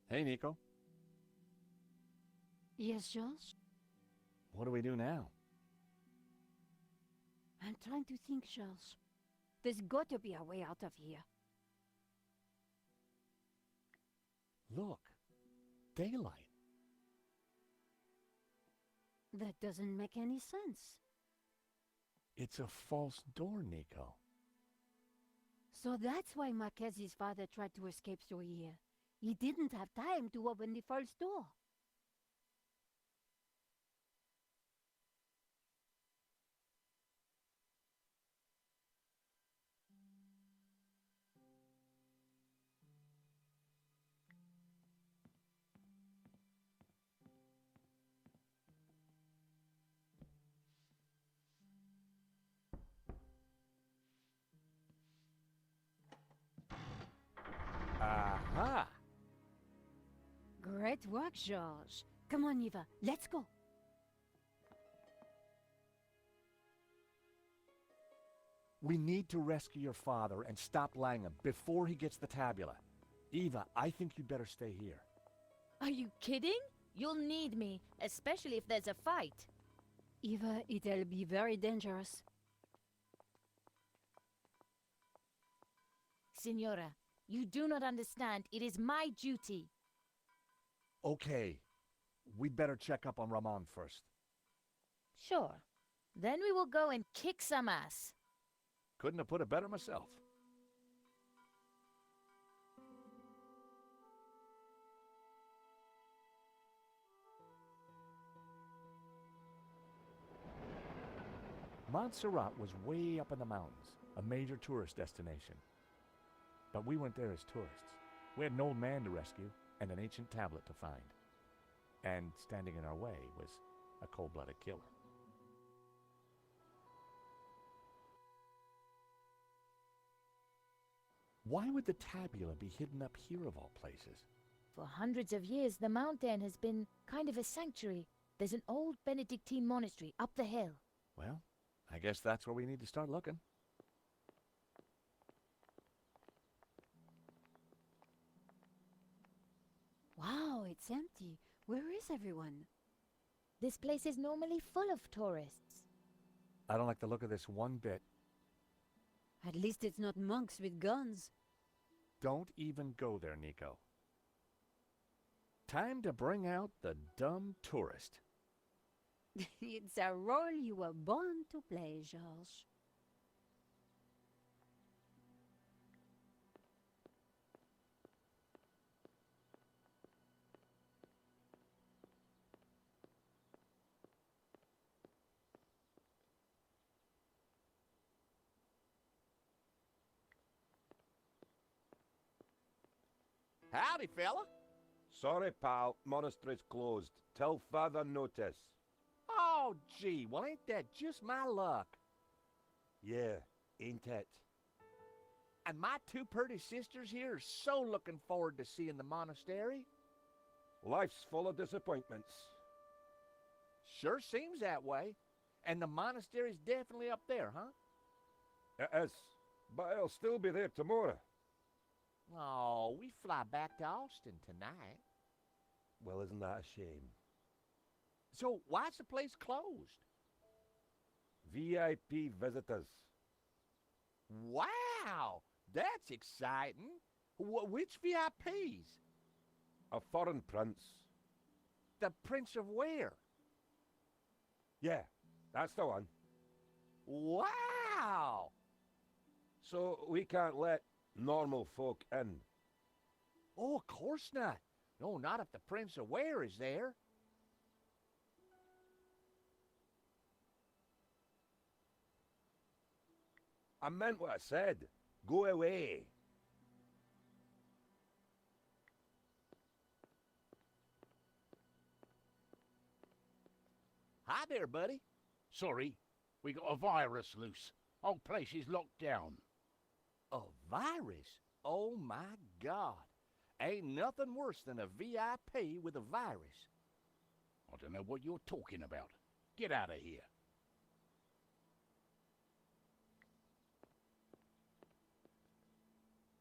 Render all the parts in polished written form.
Hey, Nico. Yes, George? What do we do now? I'm trying to think, George. There's got to be a way out of here. Look. Daylight. That doesn't make any sense. It's a false door, Nico. So that's why Mackenzie's father tried to escape through here. He didn't have time to open the false door. Aha! Great work, George. Come on, Eva, let's go. We need to rescue your father and stop Langham before he gets the tabula. Eva, I think you'd better stay here. Are you kidding? You'll need me, especially if there's a fight. Eva, it'll be very dangerous. Signora, you do not understand. It is my duty. Okay. We'd better check up on Ramon first. Sure. Then we will go and kick some ass. Couldn't have put it better myself. Montserrat was way up in the mountains, a major tourist destination. But we went there as tourists. We had an old man to rescue and an ancient tablet to find. And standing in our way was a cold-blooded killer. Why would the tabula be hidden up here of all places? For hundreds of years, the mountain has been kind of a sanctuary. There's an old Benedictine monastery up the hill. Well, I guess that's where we need to start looking. Wow, it's empty. Where is everyone? This place is normally full of tourists. I don't like the look of this one bit. At least it's not monks with guns. Don't even go there, Nico. Time to bring out the dumb tourist. It's a role you were born to play, George. Howdy, fella. Sorry, pal. Monastery's closed. Till further notice. Oh, gee, well, ain't that just my luck? Yeah, ain't it? And my two pretty sisters here are so looking forward to seeing the monastery. Life's full of disappointments. Sure seems that way. And the monastery's definitely up there, huh? It is, but it'll still be there tomorrow. Oh, we fly back to Austin tonight. Well, isn't that a shame? So why's the place closed? VIP visitors. Wow, that's exciting. Which VIPs? A foreign prince. The Prince of where? Yeah, that's the one. Wow! So we can't let normal folk in. Oh, of course not. No, not if the Prince of where is there. I meant what I said. Go away. Hi there, buddy. Sorry, we got a virus loose. Whole place is locked down. A virus? Oh my God. Ain't nothing worse than a VIP with a virus. I don't know what you're talking about. Get out of here.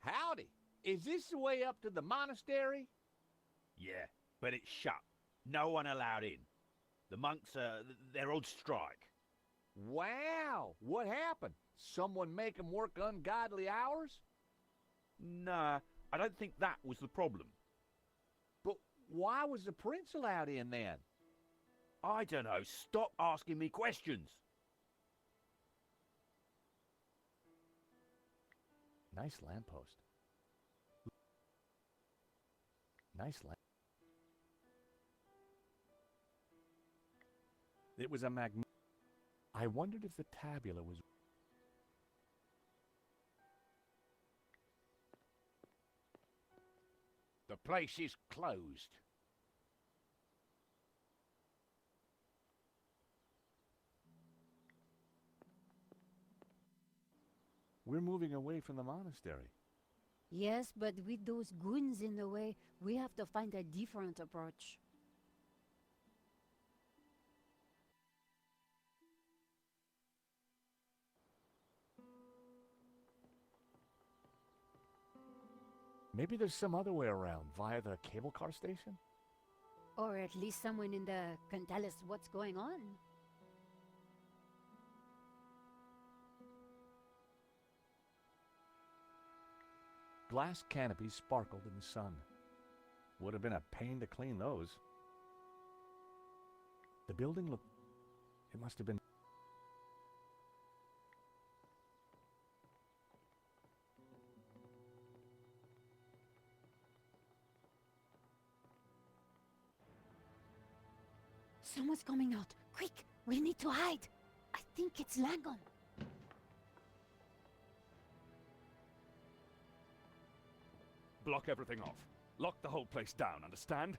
Howdy. Is this the way up to the monastery? Yeah, but it's shut. No one allowed in. The monks they're on strike. Wow! What happened? Someone make 'em work ungodly hours? Nah, I don't think that was the problem. But why was the prince allowed in then? I don't know. Stop asking me questions. Nice lamppost. Nice lamp. It was a I wondered if the tabula was... The place is closed. We're moving away from the monastery. Yes, but with those goons in the way, we have to find a different approach. Maybe there's some other way around, via the cable car station? Or at least someone in the can tell us what's going on. Glass canopies sparkled in the sun. Would have been a pain to clean those. The building looked... It must have been... Someone's coming out. Quick, we need to hide. I think it's Langon. Block everything off. Lock the whole place down, understand?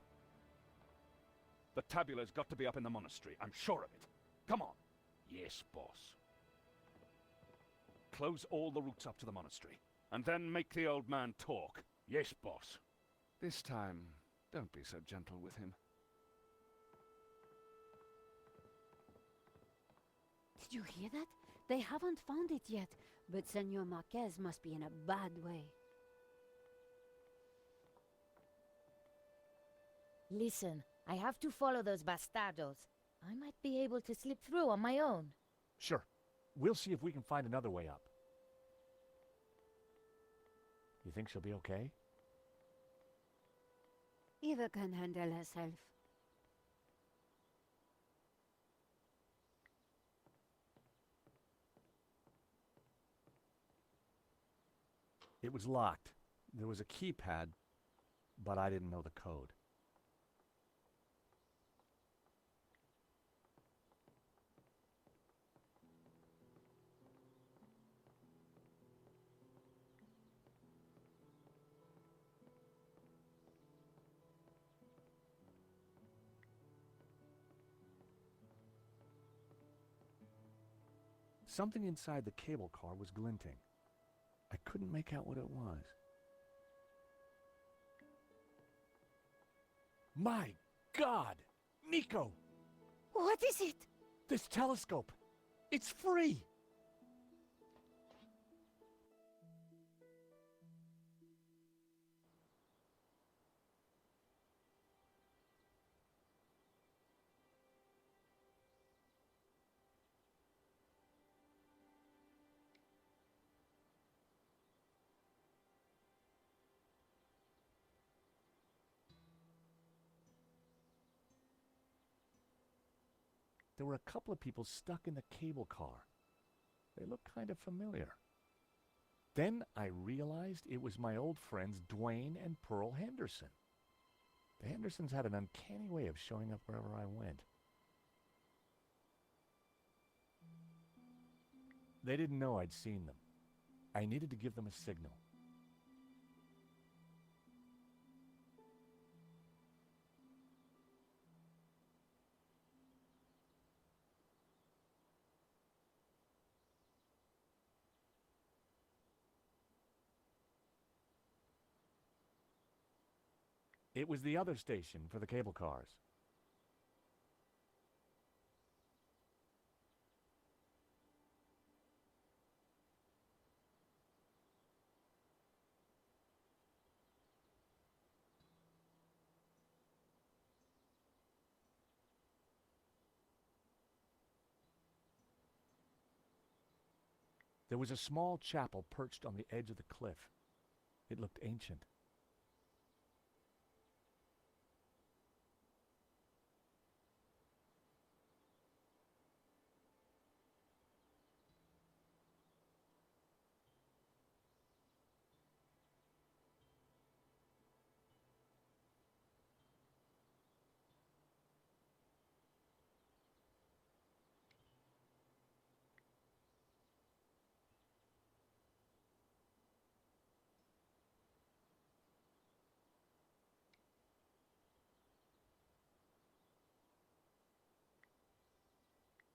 The tabula's got to be up in the monastery, I'm sure of it. Come on. Yes, boss. Close all the routes up to the monastery, and then make the old man talk. Yes, boss. This time, don't be so gentle with him. Did you hear that? They haven't found it yet, but Senor Marquez must be in a bad way. Listen, I have to follow those bastardos. I might be able to slip through on my own. Sure. We'll see if we can find another way up. You think she'll be okay? Eva can handle herself. It was locked. There was a keypad, but I didn't know the code. Something inside the cable car was glinting. I couldn't make out what it was. My God! Nico! What is it? This telescope! It's free! There were a couple of people stuck in the cable car. They looked kind of familiar. Then I realized it was my old friends Dwayne and Pearl Henderson. The Hendersons had an uncanny way of showing up wherever I went. They didn't know I'd seen them. I needed to give them a signal. It was the other station for the cable cars. There was a small chapel perched on the edge of the cliff. It looked ancient.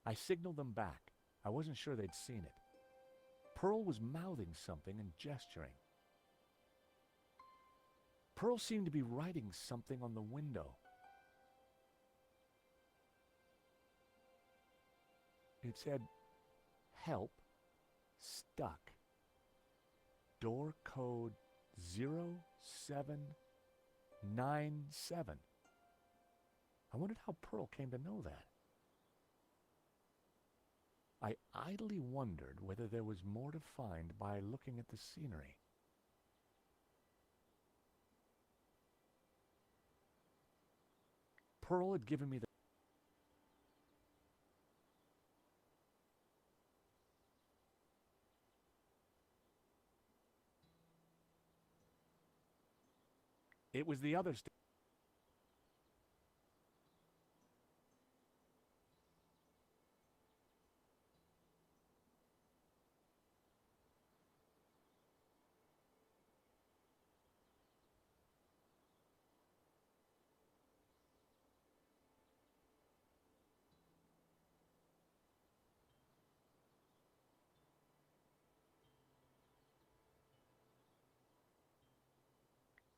I signaled them back. I wasn't sure they'd seen it. Pearl was mouthing something and gesturing. Pearl seemed to be writing something on the window. It said, "Help, stuck. Door code 0797. I wondered how Pearl came to know that. I idly wondered whether there was more to find by looking at the scenery. Pearl had given me the It was the other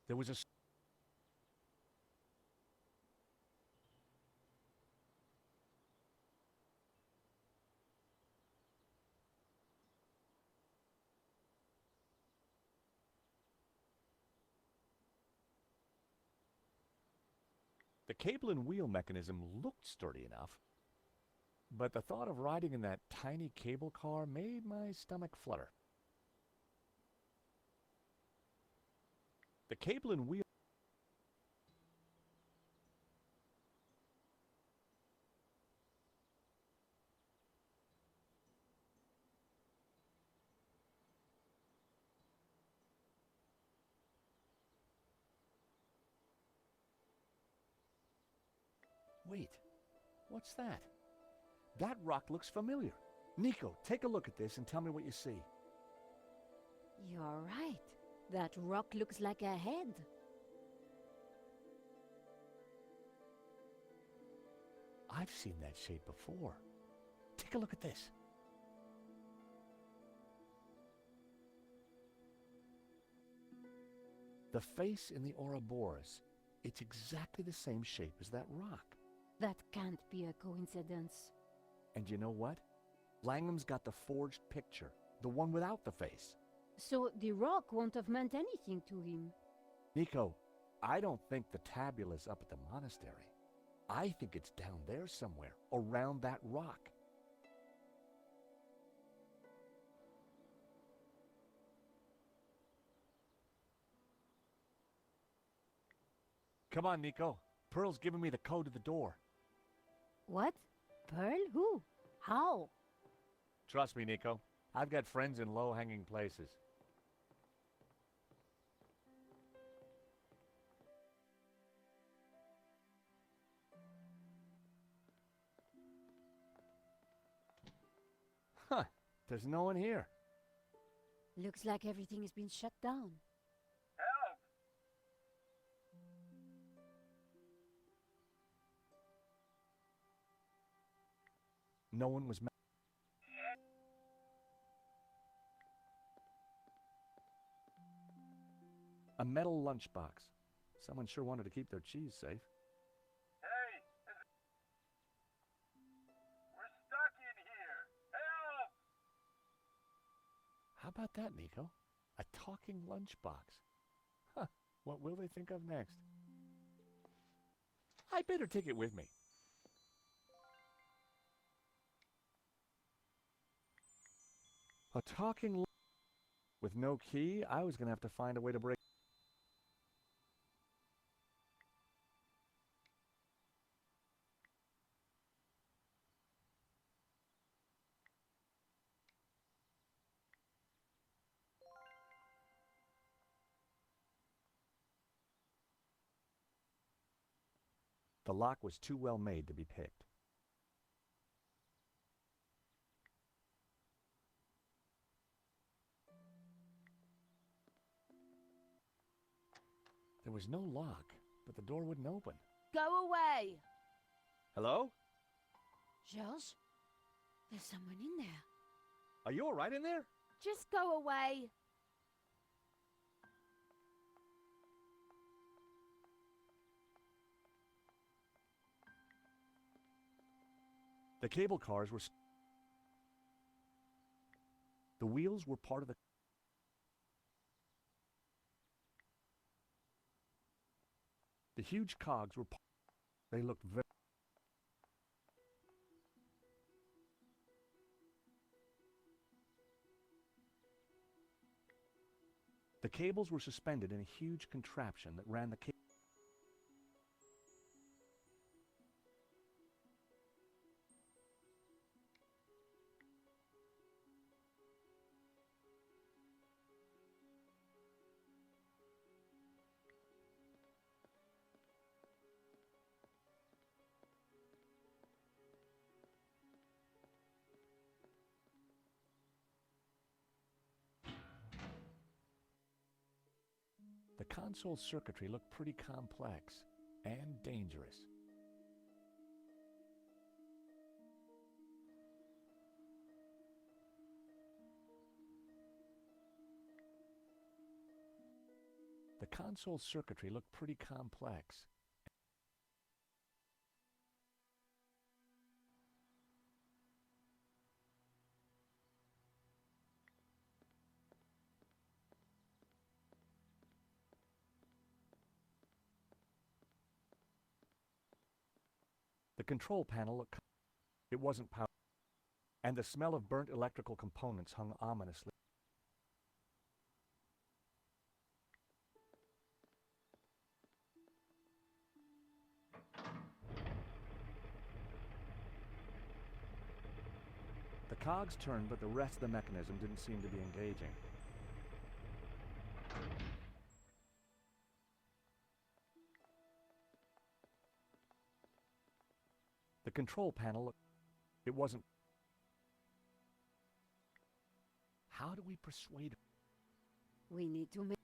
There was a The cable and wheel mechanism looked sturdy enough, but the thought of riding in that tiny cable car made my stomach flutter. The cable and wheel Wait, what's that? That rock looks familiar. Nico, take a look at this and tell me what you see. You're right. That rock looks like a head. I've seen that shape before. Take a look at this. The face in the Ouroboros, it's exactly the same shape as that rock. That can't be a coincidence. And you know what? Langham's got the forged picture, the one without the face. So the rock won't have meant anything to him. Nico, I don't think the tabula's up at the monastery. I think it's down there somewhere, around that rock. Come on, Nico. Pearl's giving me the code to the door. What? Pearl? Who? How? Trust me, Nico. I've got friends in low-hanging places. Huh. There's no one here. Looks like everything has been shut down. No one was... A metal lunchbox. Someone sure wanted to keep their cheese safe. Hey! We're stuck in here! Help! How about that, Nico? A talking lunchbox. Huh. What will they think of next? I better take it with me. A talking lock? With no key, I was going to have to find a way to break. The lock was too well made to be picked. There was no lock, but the door wouldn't open. Go away! Hello? Georges? There's someone in there. Are you all right in there? Just go away! The cable cars were... The wheels were part of the... The huge cogs were... They looked very... The cables were suspended in a huge contraption that ran the cable. The console circuitry looked pretty complex and dangerous. The console circuitry looked pretty complex. The control panel looked... It wasn't powered, and the smell of burnt electrical components hung ominously. The cogs turned, but the rest of the mechanism didn't seem to be engaging. The control panel, it wasn't... How do we persuade... We need to make...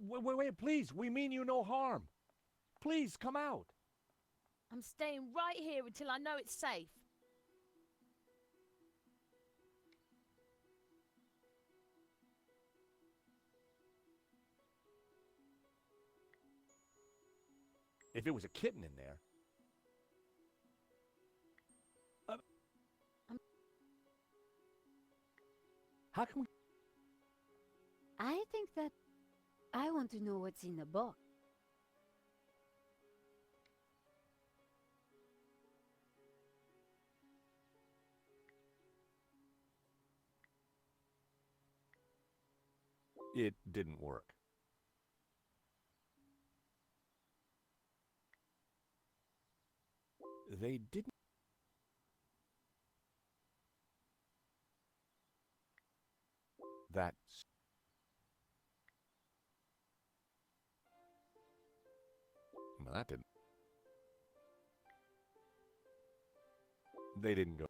Wait, please, we mean you no harm. Please, come out. I'm staying right here until I know it's safe. If it was a kitten in there... How can we... I think that... I want to know what's in the box. It didn't work. They didn't... That's... Well, that didn't... They didn't go...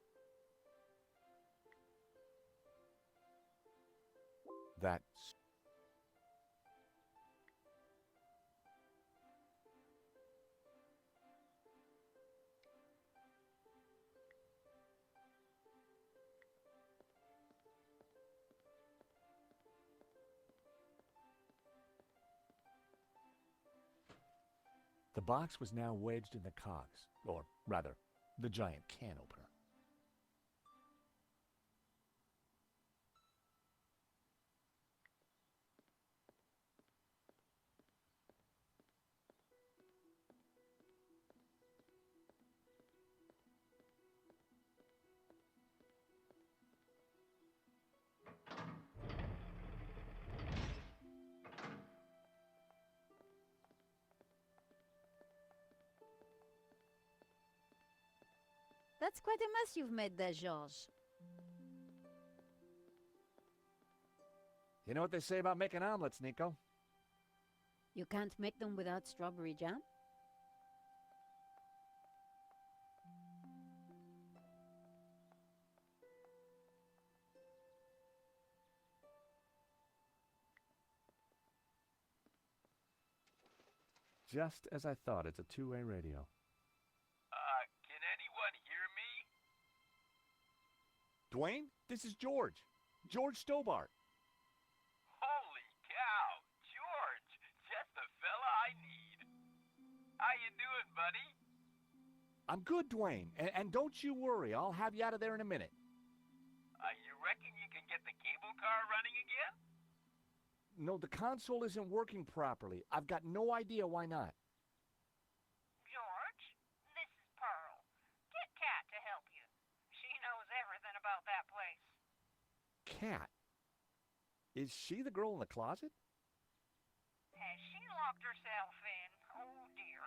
That's... The box was now wedged in the cogs, or rather, the giant can opener. That's quite a mess you've made there, Georges. You know what they say about making omelets, Nico? You can't make them without strawberry jam? Just as I thought, it's a two-way radio. Can anyone hear me? Dwayne, this is George. George Stobart. Holy cow, George, just the fella I need. How you doing, buddy? I'm good, Dwayne, and don't you worry, I'll have you out of there in a minute. You reckon you can get the cable car running again? No, the console isn't working properly. I've got no idea why not. George, this is Pearl. Get Kat to help you. She knows everything about that place. Cat? Is she the girl in the closet? Has she locked herself in? Oh, dear.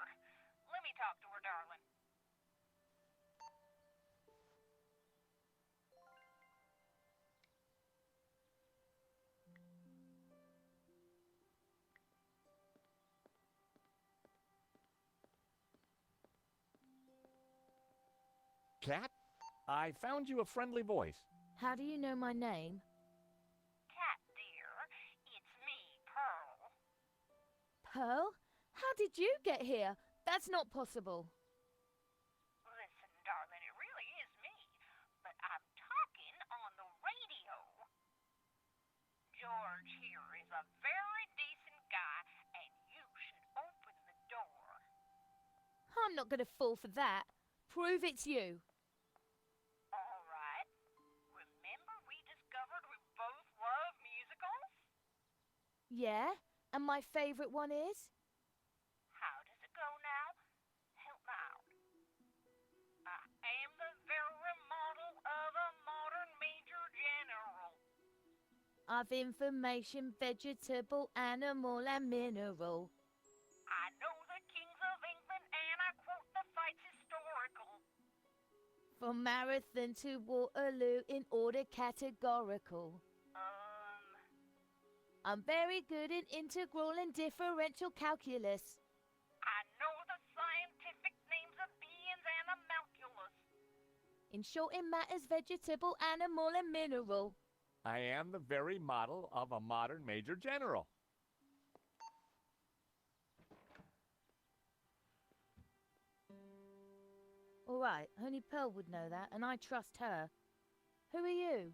Let me talk to her, darling. Cat? I found you a friendly voice. How do you know my name? Kat, dear, it's me, Pearl. Pearl? How did you get here? That's not possible. Listen, darling, it really is me, but I'm talking on the radio. George here is a very decent guy, and you should open the door. I'm not going to fall for that. Prove it's you. All right. Remember we discovered we both love musicals? Yeah? And my favourite one is? How does it go now? Help me out. I am the very model of a modern major general. Of information, vegetable, animal, and mineral. I know the kings of England and I quote the fights historical. From Marathon to Waterloo in order categorical. I'm very good in integral and differential calculus. I know the scientific names of beings and the calculus. In short, it matters vegetable, animal, and mineral. I am the very model of a modern major general. All right, only Pearl would know that, and I trust her. Who are you?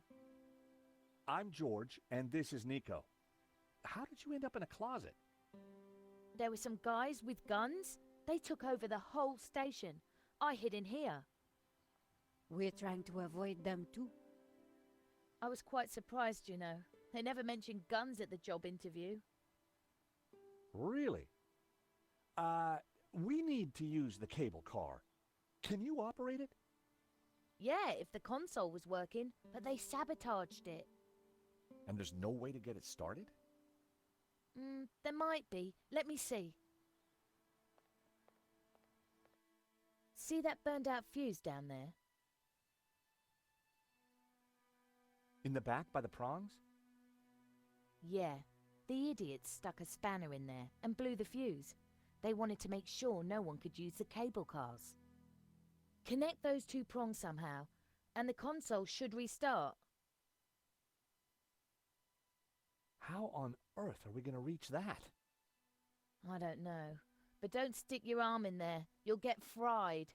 I'm George, and this is Nico. How did you end up in a closet? There were some guys with guns. They took over the whole station. I hid in here. We're trying to avoid them too. I was quite surprised, you know. They never mentioned guns at the job interview. Really? We need to use the cable car. Can you operate it? Yeah, if the console was working, but they sabotaged it. And there's no way to get it started? There might be. Let me see. See that burned out fuse down there? In the back by the prongs? Yeah. The idiots stuck a spanner in there and blew the fuse. They wanted to make sure no one could use the cable cars. Connect those two prongs somehow, and the console should restart. How on earth are we going to reach that? I don't know. But don't stick your arm in there. You'll get fried.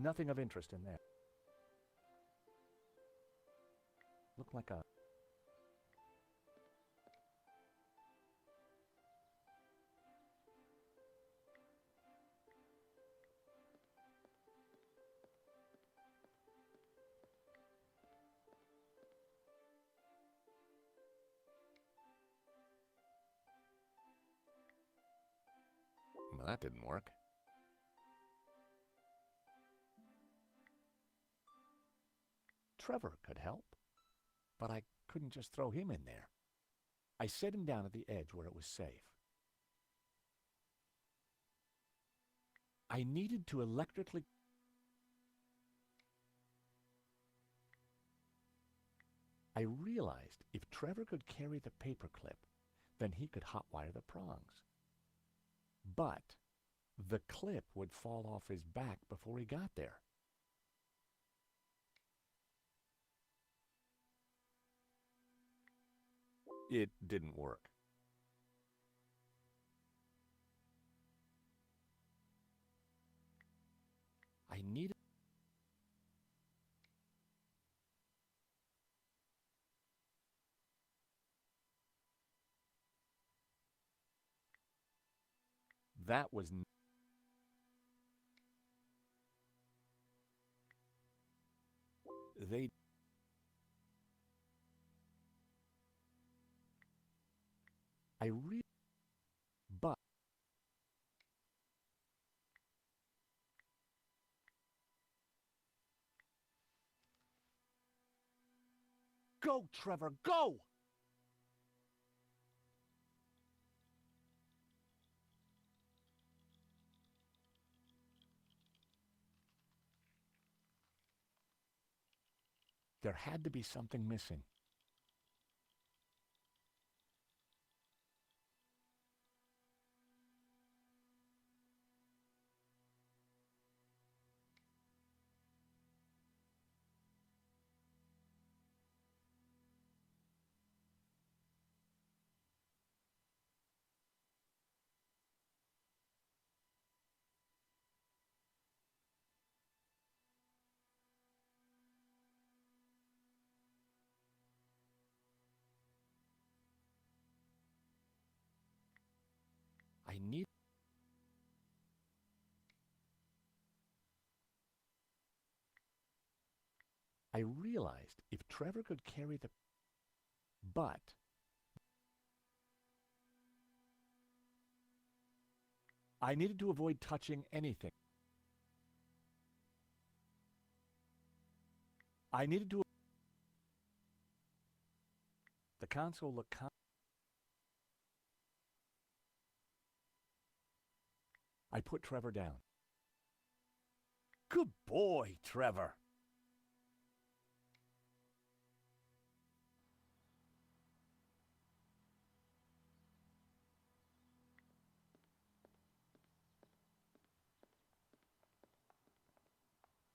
Nothing of interest in there. Looked like a... that didn't work. Trevor could help, but I couldn't just throw him in there. I set him down at the edge where it was safe. I needed to electrically... I realized if Trevor could carry the paperclip, then he could hotwire the prongs. But the clip would fall off his back before he got there. It didn't work. I needed... That was... They... I really... But... Go, Trevor, go! There had to be something missing. I need... I realized if Trevor could carry the... But... I needed to avoid touching anything. I needed to... The console looked... I put Trevor down. Good boy, Trevor.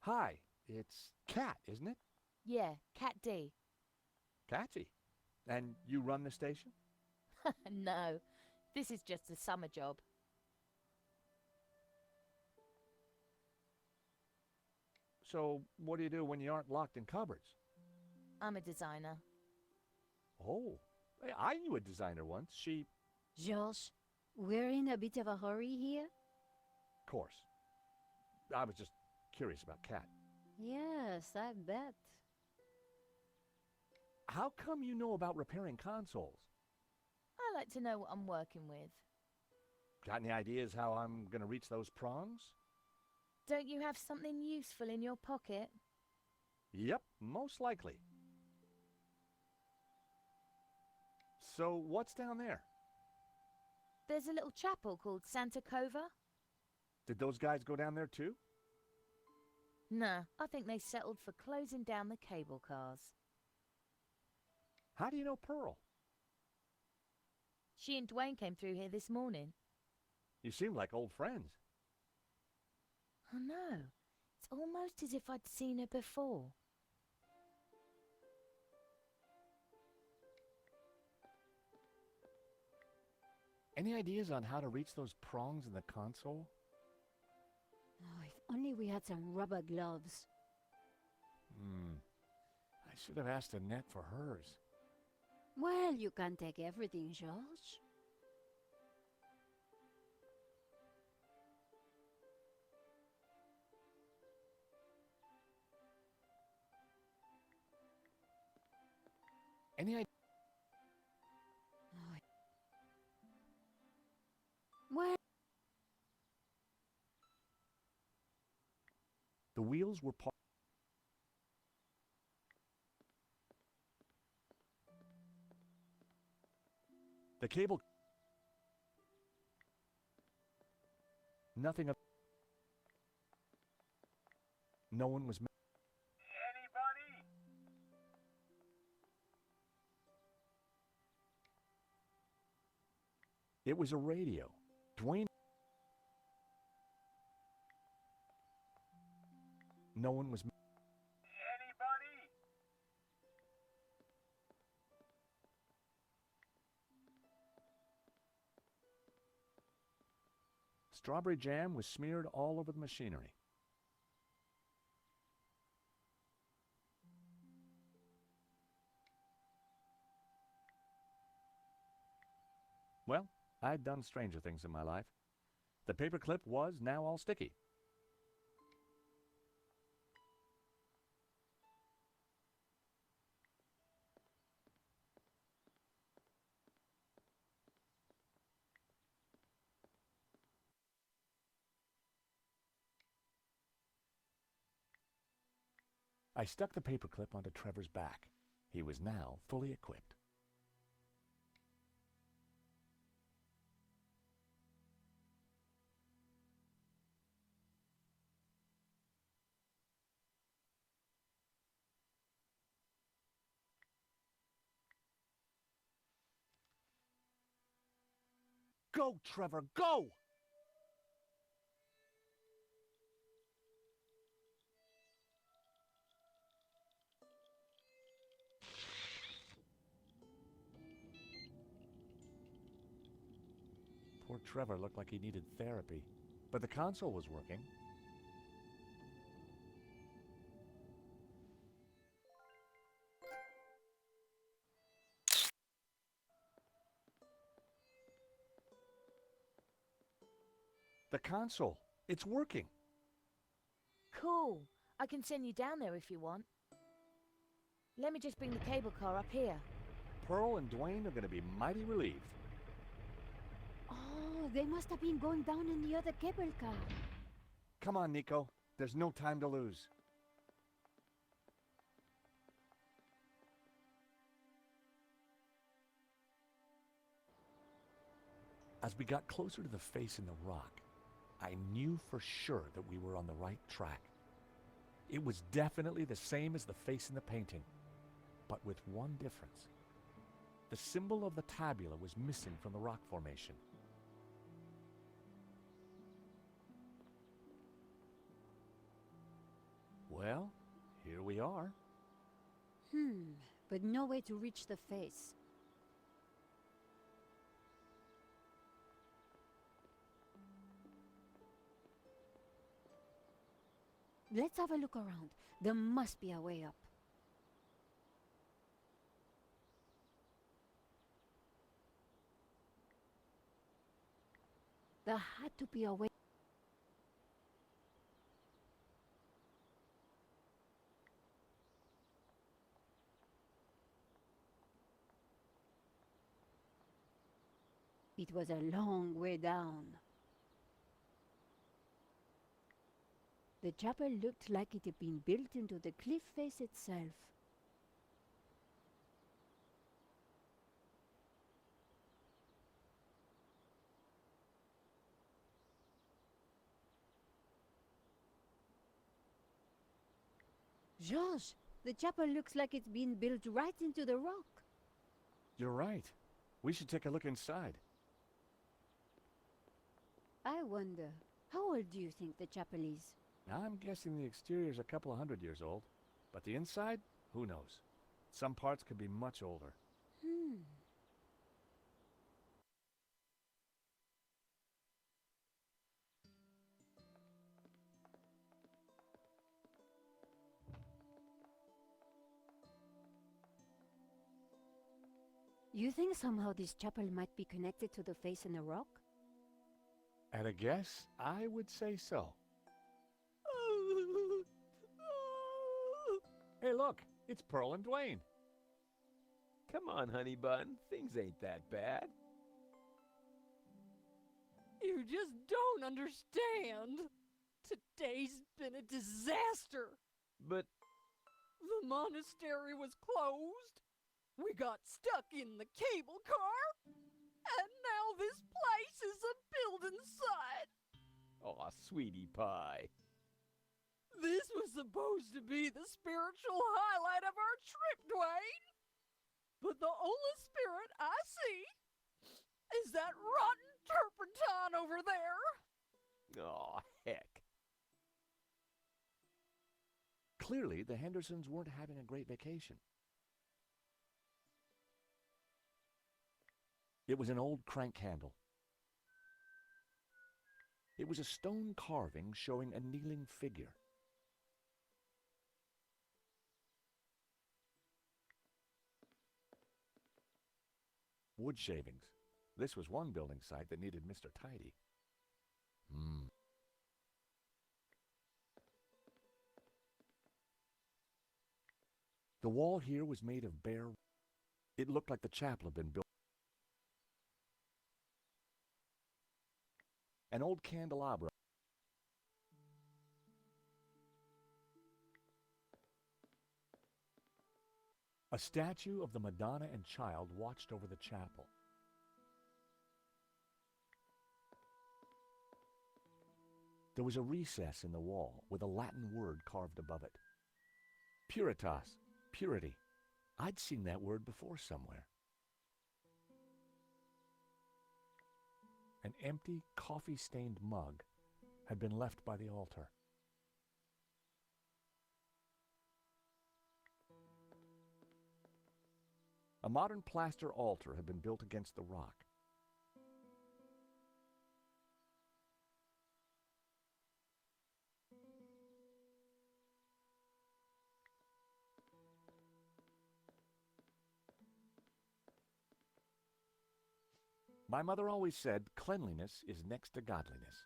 Hi, it's Cat, isn't it? Yeah, Cat D. Catchy. And you run the station? No, this is just a summer job. So, what do you do when you aren't locked in cupboards? I'm a designer. Oh, I knew a designer once. She... George, we're in a bit of a hurry here. Of course. I was just curious about Cat. Yes, I bet. How come you know about repairing consoles? I like to know what I'm working with. Got any ideas how I'm going to reach those prongs? Don't you have something useful in your pocket? Yep, most likely. So, what's down there? There's a little chapel called Santa Cova. Did those guys go down there too? Nah, I think they settled for closing down the cable cars. How do you know Pearl? She and Dwayne came through here this morning. You seem like old friends. I know. It's almost as if I'd seen her before. Any ideas on how to reach those prongs in the console? Oh, if only we had some rubber gloves. I should have asked Annette for hers. Well, you can't take everything, George. Any idea? Well, The wheels were the cable. Nothing of. No one was. Anybody? It was a radio. Dwayne. No one was. Anybody? Strawberry jam was smeared all over the machinery. Well, I'd done stranger things in my life. The paperclip was now all sticky. I stuck the paperclip onto Trevor's back. He was now fully equipped. Go, Trevor, go! Poor Trevor looked like he needed therapy, but the console was working. The console, it's working. Cool. I can send you down there if you want. Let me just bring the cable car up here. Pearl and Dwayne are going to be mighty relieved. Oh, they must have been going down in the other cable car. Come on, Nico. There's no time to lose. As we got closer to the face in the rock, I knew for sure that we were on the right track. It was definitely the same as the face in the painting, but with one difference. The symbol of the tabula was missing from the rock formation. Well, here we are. But no way to reach the face. Let's have a look around. There must be a way up. There had to be a way. It was a long way down. The chapel looked like it had been built into the cliff face itself. George, the chapel looks like it's been built right into the rock. You're right. We should take a look inside. I wonder, how old do you think the chapel is? I'm guessing the exterior's a couple of 100 years old, but the inside, who knows? Some parts could be much older. You think somehow this chapel might be connected to the face in the rock? At a guess, I would say so. Hey, look, it's Pearl and Dwayne. Come on, honey bun. Things ain't that bad. You just don't understand. Today's been a disaster. But The monastery was closed. We got stuck in the cable car. And now this place is a building site. aw, sweetie pie. This was supposed to be the spiritual highlight of our trip, Dwayne. But the only spirit I see is that rotten turpentine over there. Aw, heck. Clearly, the Hendersons weren't having a great vacation. It was an old crank handle. It was a stone carving showing a kneeling figure. Wood shavings. This was one building site that needed Mr. Tidy. The wall here was made of bare. It looked like the chapel had been built. An old candelabra. A statue of the Madonna and Child watched over the chapel. There was a recess in the wall with a Latin word carved above it. Puritas, purity. I'd seen that word before somewhere. An empty, coffee-stained mug had been left by the altar. A modern plaster altar had been built against the rock. My mother always said cleanliness is next to godliness.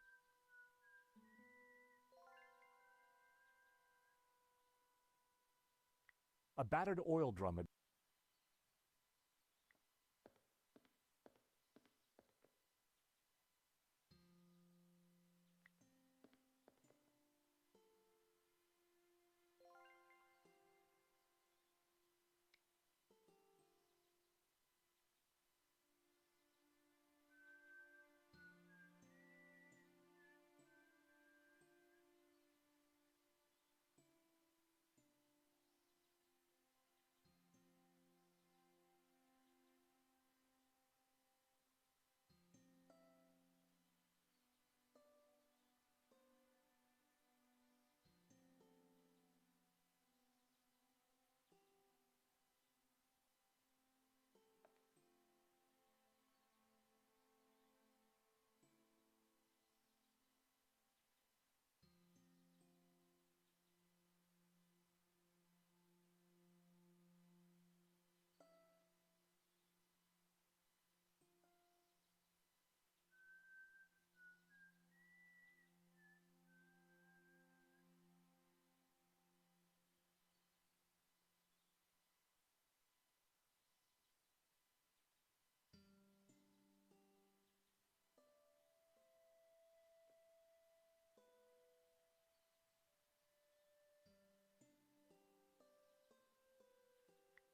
A battered oil drum had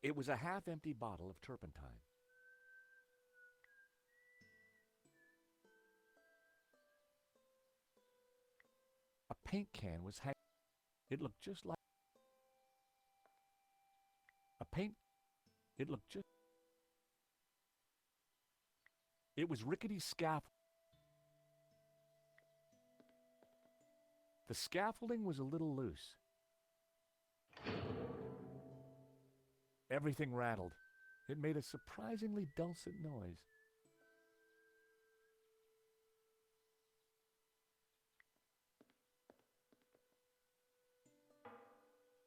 It was a half-empty bottle of turpentine. A paint can was hanging. It looked just like a paint. It looked just. It was rickety scaffolding. The scaffolding was a little loose. Everything rattled. It made a surprisingly dulcet noise.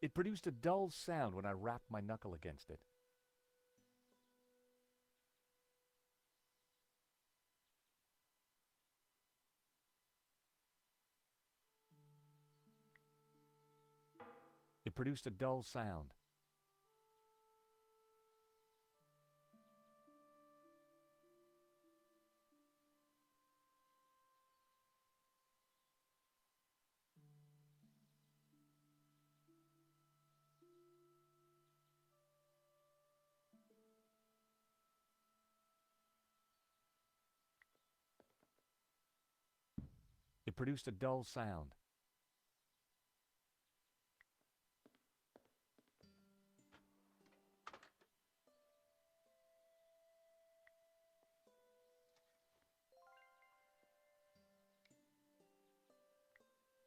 It produced a dull sound when I rapped my knuckle against it. It produced a dull sound. produced a dull sound.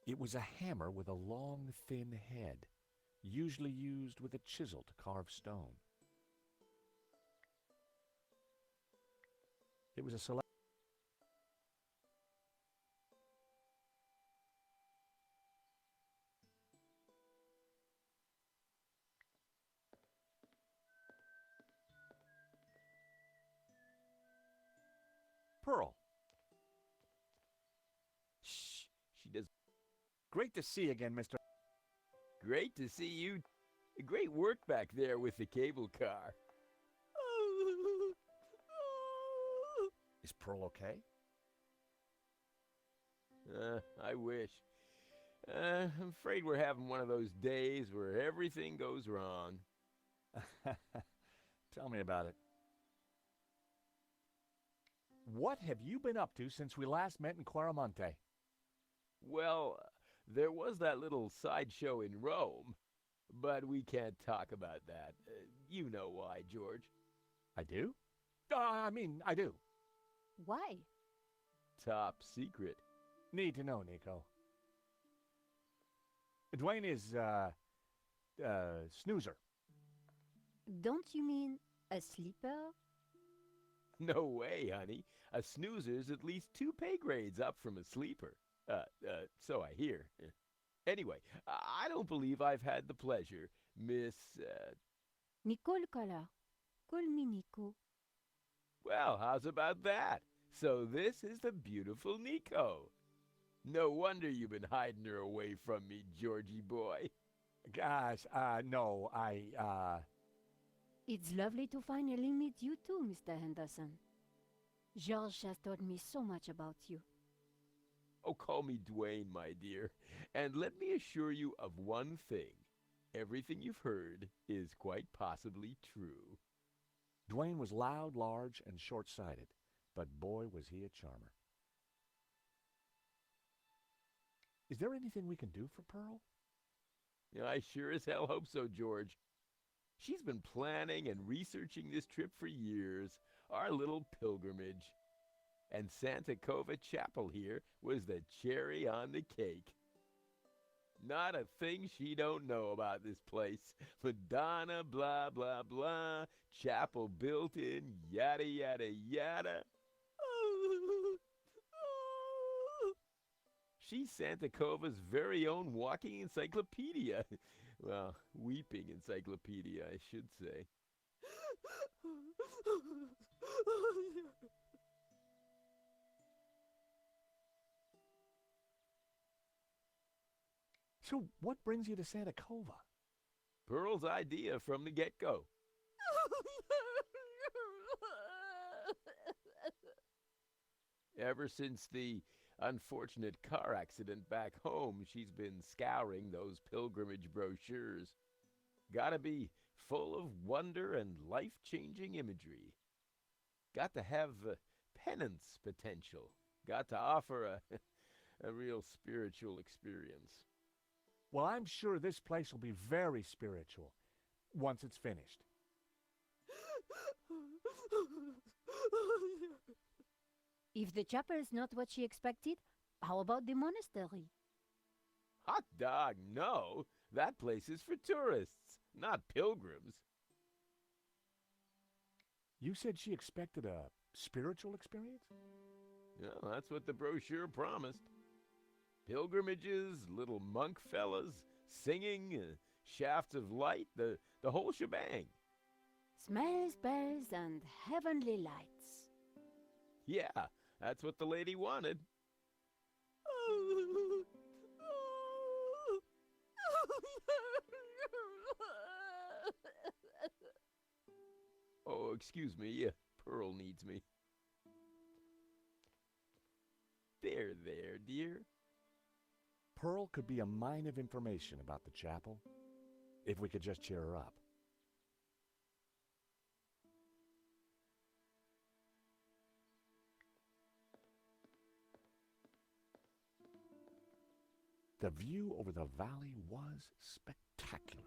It was a hammer with a long, thin head, usually used with a chisel to carve stone. It was a select. Pearl. Shh, she does. Great to see you again, Mr. Great to see you. Great work back there with the cable car. Is Pearl okay? I wish. I'm afraid we're having one of those days where everything goes wrong. Tell me about it. What have you been up to since we last met in Quaramonte? Well, there was that little sideshow in Rome, but we can't talk about that. You know why, George. I do? I do. Why? Top secret. Need to know, Nico. Dwayne is, snoozer. Don't you mean a sleeper? No way, honey. A snoozer's at least 2 pay grades up from a sleeper. So I hear. Anyway, I don't believe I've had the pleasure, Miss, Nicole Collar. Call me Nico. Well, how's about that? So this is the beautiful Nico. No wonder you've been hiding her away from me, Georgie boy. Gosh, no, It's lovely to finally meet you too, Mr. Henderson. George has told me so much about you. Oh, call me Dwayne, my dear. And let me assure you of one thing. Everything you've heard is quite possibly true. Dwayne was loud, large, and short-sighted, but boy was he a charmer. Is there anything we can do for Pearl? I sure as hell hope so, George. She's been planning and researching this trip for years, our little pilgrimage. And Santa Cova Chapel here was the cherry on the cake. Not a thing she don't know about this place. Madonna, blah, blah, blah. Chapel built in, yada, yada, yada. She's Santa Cova's very own walking encyclopedia. Well, weeping encyclopedia, I should say. So what brings you to Santa Cova? Pearl's idea from the get-go. Ever since the unfortunate car accident back home, she's been scouring those pilgrimage brochures. Gotta be full of wonder and life-changing imagery. Got to have penance potential. Got to offer a real spiritual experience. Well, I'm sure this place will be very spiritual once it's finished. If the chapel is not what she expected, how about the monastery? Hot dog, no. That place is for tourists, not pilgrims. You said she expected a spiritual experience? Well, that's what the brochure promised. Pilgrimages, little monk fellas, singing, shafts of light, the whole shebang. Smells, bells, and heavenly lights. Yeah, that's what the lady wanted. Oh, excuse me, Pearl needs me. There, dear. Pearl could be a mine of information about the chapel if we could just cheer her up. The view over the valley was spectacular.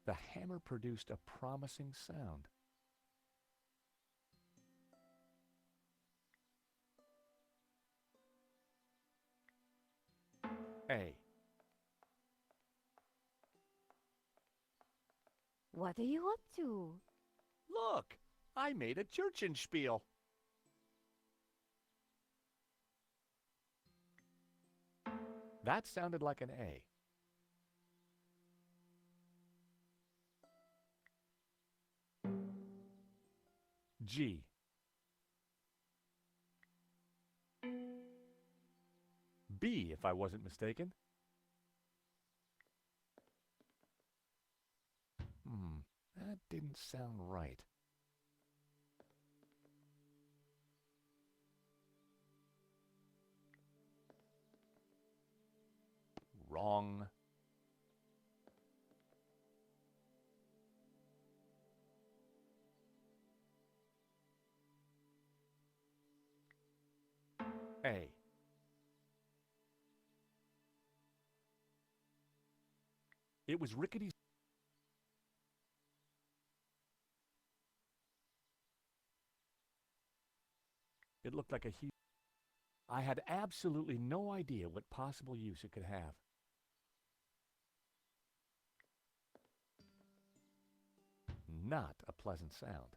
The hammer produced a promising sound. A. What are you up to? Look, I made a Churchenspiel. That sounded like an A. G. B, if I wasn't mistaken. That didn't sound right. Wrong. A. It was rickety. It looked like a huge... I had absolutely no idea what possible use it could have. Not a pleasant sound.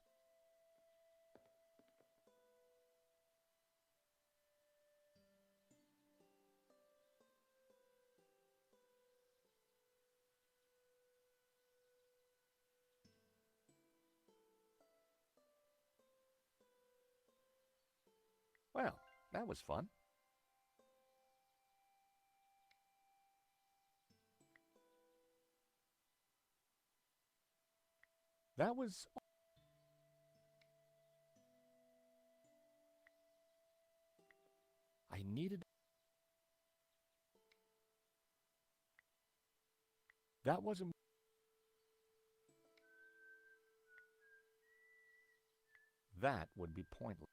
Well, that was fun. That was... I needed... That wasn't... That would be pointless.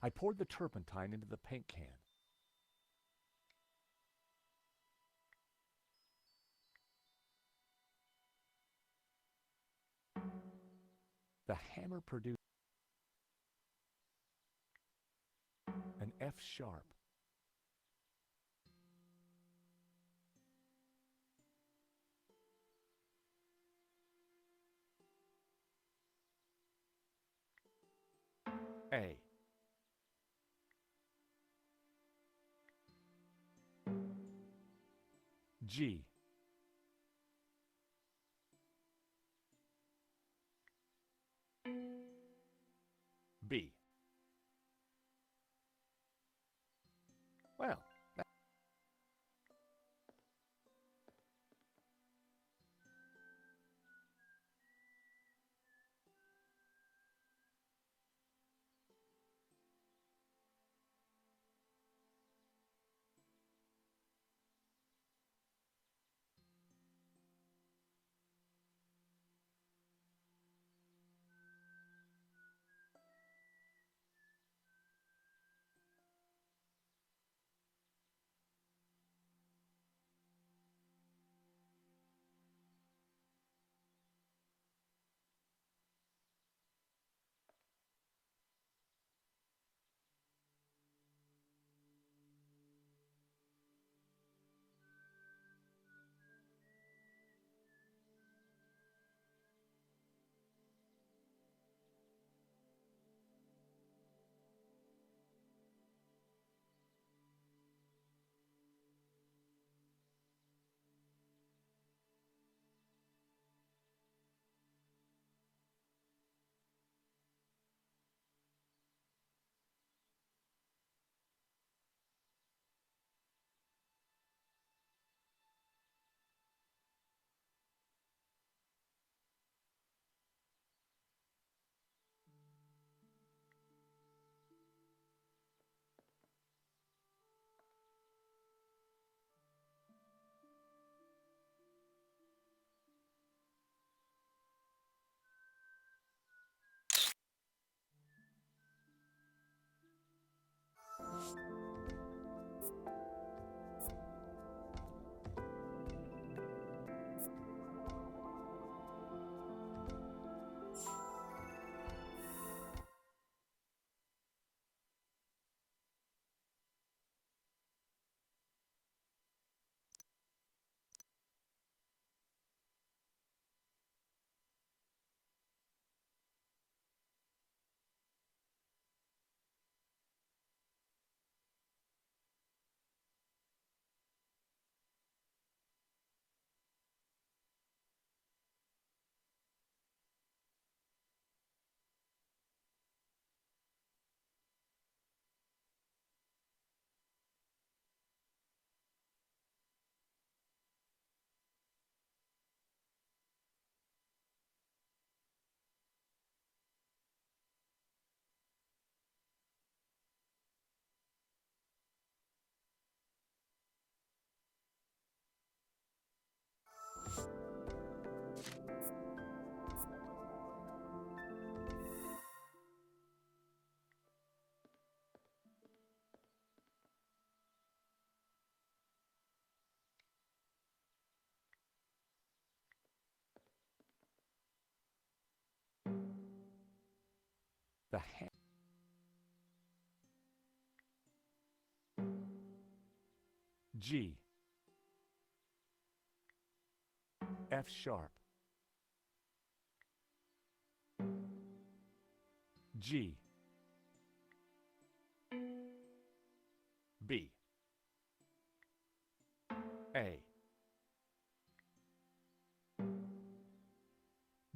I poured the turpentine into the paint can. The hammer produced an F sharp. A. G. B. Well, that... The hand. G. F sharp. G. B. A.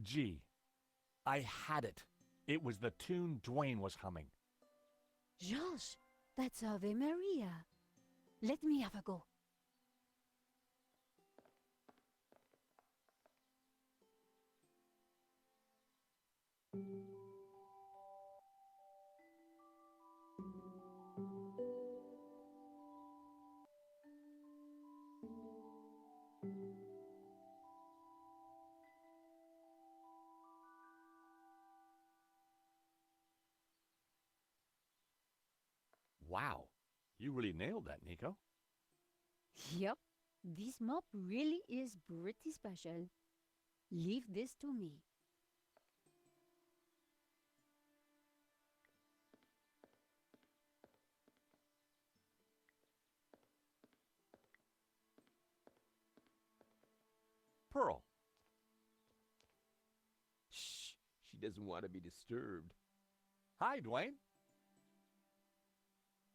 G. I had it. It was the tune Dwayne was humming. Josh, that's Ave Maria. Let me have a go. Wow, you really nailed that, Nico. Yep, this mop really is pretty special. Leave this to me. Pearl. Shh, she doesn't want to be disturbed. Hi, Dwayne.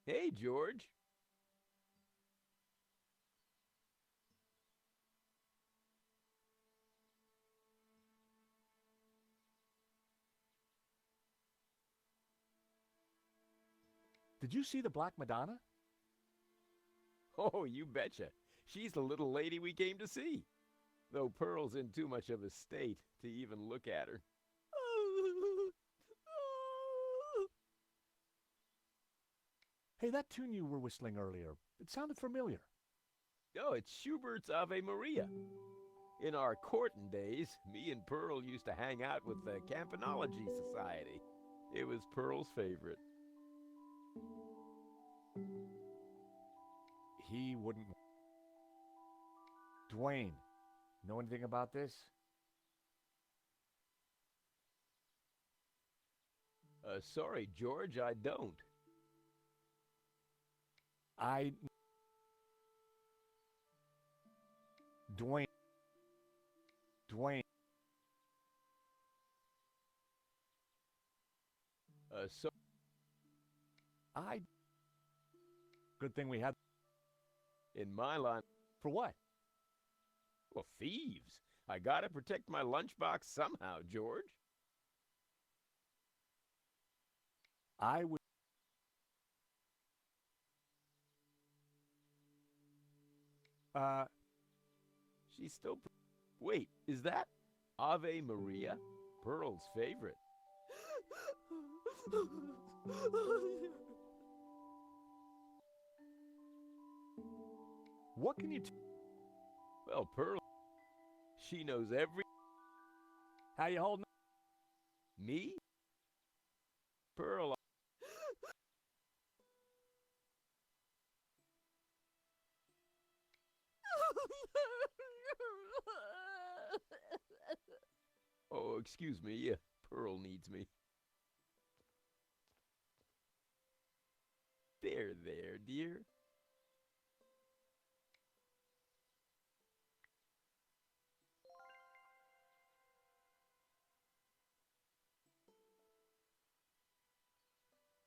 Hey, George. Did you see the Black Madonna? Oh, you betcha. She's the little lady we came to see. Though Pearl's in too much of a state to even look at her. Hey, that tune you were whistling earlier, it sounded familiar. Oh, it's Schubert's Ave Maria. In our courting days, me and Pearl used to hang out with the Campanology Society. It was Pearl's favorite. He wouldn't. Dwayne, know anything about this? Sorry, George, I don't. Dwayne. Good thing we had. In my line. For what? Well, thieves. I gotta protect my lunchbox somehow, George. I would. She's still. Wait, is that Ave Maria? Pearl's favorite. What can you Well, Pearl, she knows every. How you holding? Me? Pearl. Oh, excuse me. Pearl needs me. There, dear.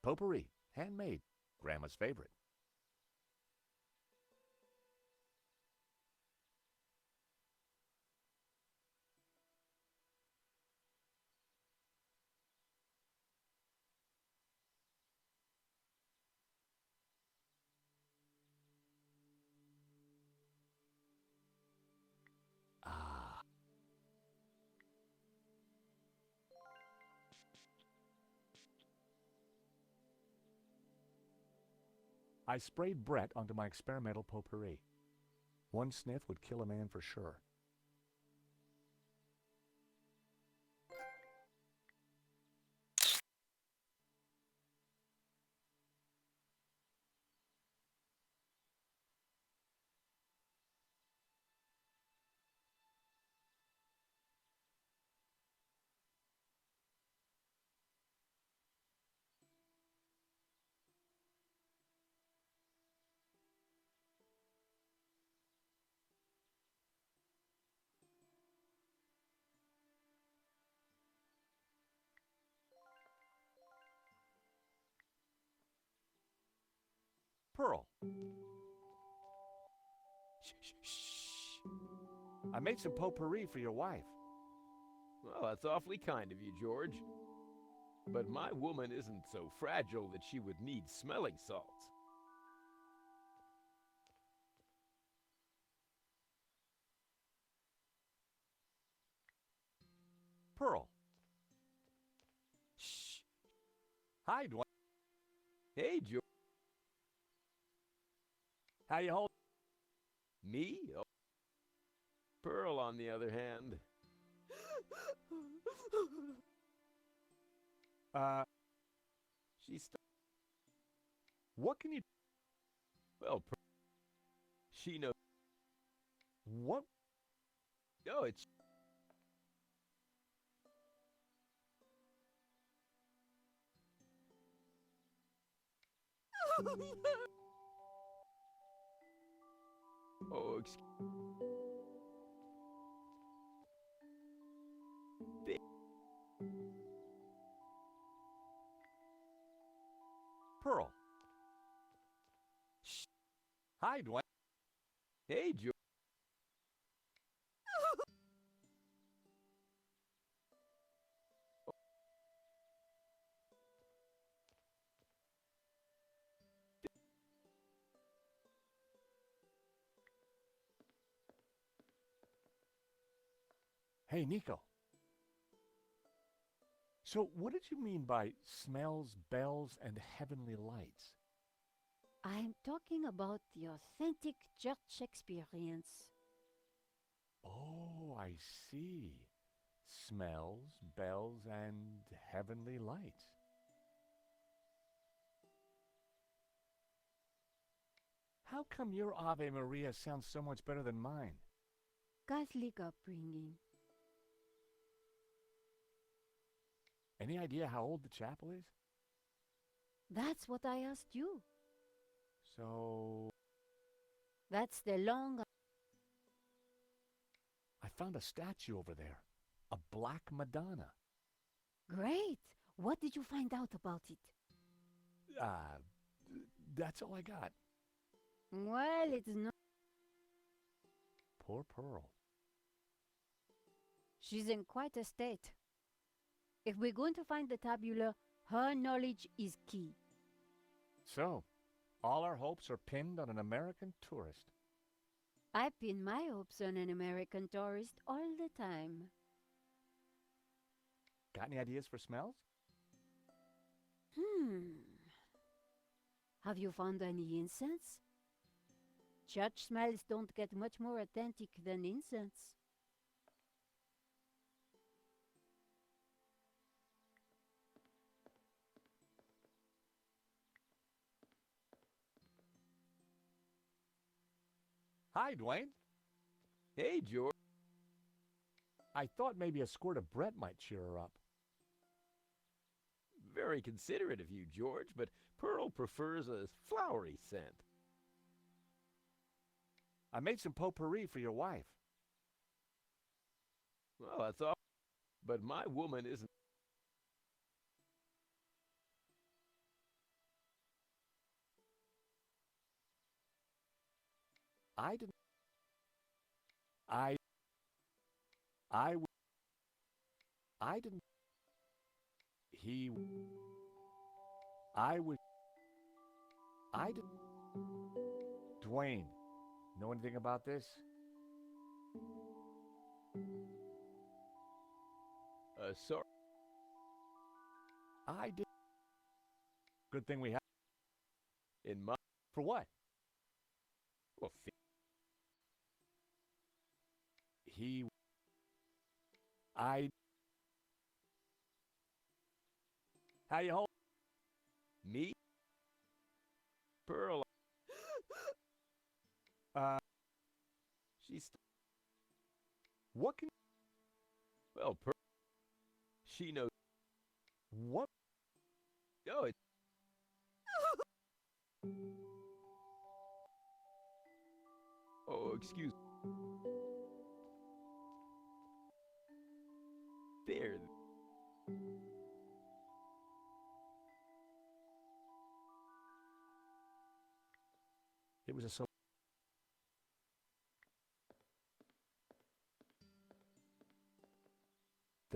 Potpourri, handmade, Grandma's favorite. Ah. I sprayed Brett onto my experimental potpourri. One sniff would kill a man for sure. Shh. I made some potpourri for your wife. Well, that's awfully kind of you, George. But my woman isn't so fragile that she would need smelling salts. Pearl. Shh. Hi, Dwayne. Hey, George. How you hold? Me? Oh. Pearl, on the other hand. She's. What can you? Well, she knows. What? No, it's. Oh, excuse. Pearl. Shh. Hi, Dwayne. Hey, George. Hey, Nico. So, what did you mean by smells, bells, and heavenly lights? I'm talking about the authentic church experience. Oh, I see. Smells, bells, and heavenly lights. How come your Ave Maria sounds so much better than mine? Catholic upbringing. Any idea how old the chapel is? That's what I asked you. So, That's the long. I found a statue over there. A black Madonna. Great! What did you find out about it? That's all I got. Well, it's not. Poor Pearl. She's in quite a state. If we're going to find the tabula, her knowledge is key. So, all our hopes are pinned on an American tourist. I pin my hopes on an American tourist all the time. Got any ideas for smells? Have you found any incense? Church smells don't get much more authentic than incense. Hi, Dwayne. Hey, George. I thought maybe a squirt of Brett might cheer her up. Very considerate of you, George, but Pearl prefers a flowery scent. I made some potpourri for your wife. Well, that's all. But my woman isn't. I didn't. I didn't. He. I was. I didn't. Dwayne, know anything about this? Sorry. I did. Good thing we have. In my. For what? Well, He. I. How you hold? Me? Pearl. She's. What can? Well, Pearl. She knows. What? Oh, it. Oh, excuse. There.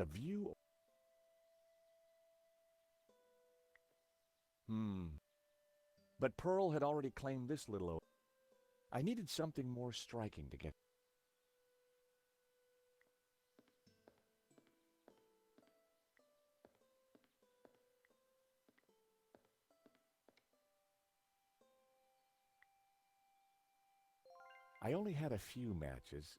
The view... But Pearl had already claimed this little oak. I needed something more striking to get... I only had a few matches.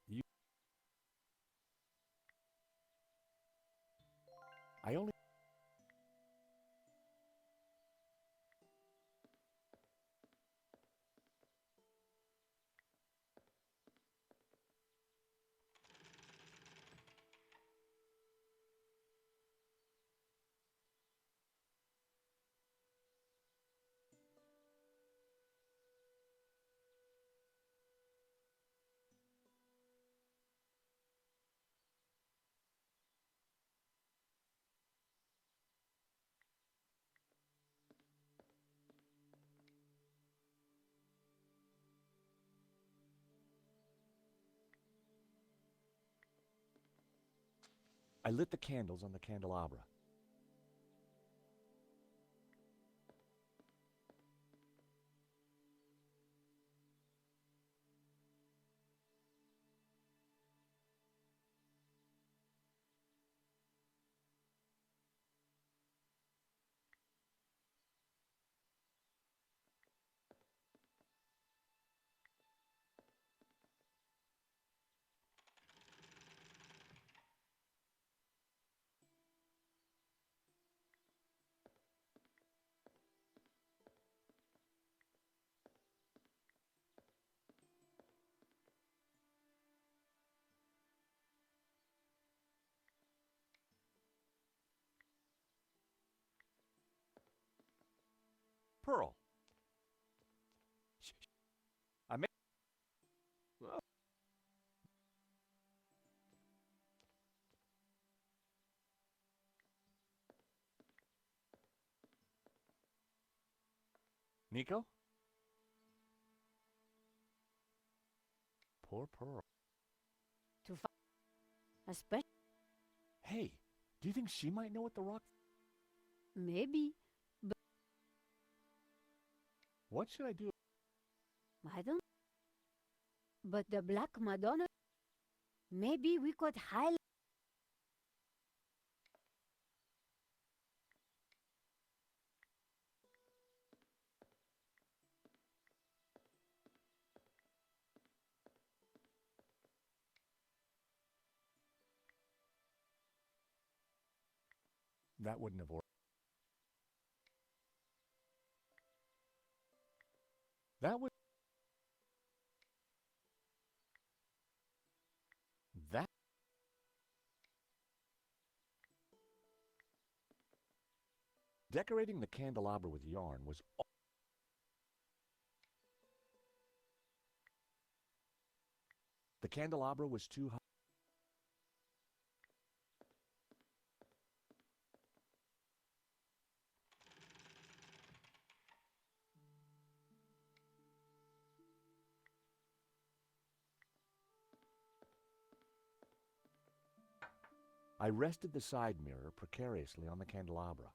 I only... I lit the candles on the candelabra. Pearl. Shh. I made... Well, Nico? Poor Pearl. To find... Especially... Hey, do you think she might know what the rock... Maybe. But What should I do? I don't... But the Black Madonna... Maybe we could highlight... That wouldn't have worked. That would... That... Decorating the candelabra with yarn was... The candelabra was too high. I rested the side mirror precariously on the candelabra.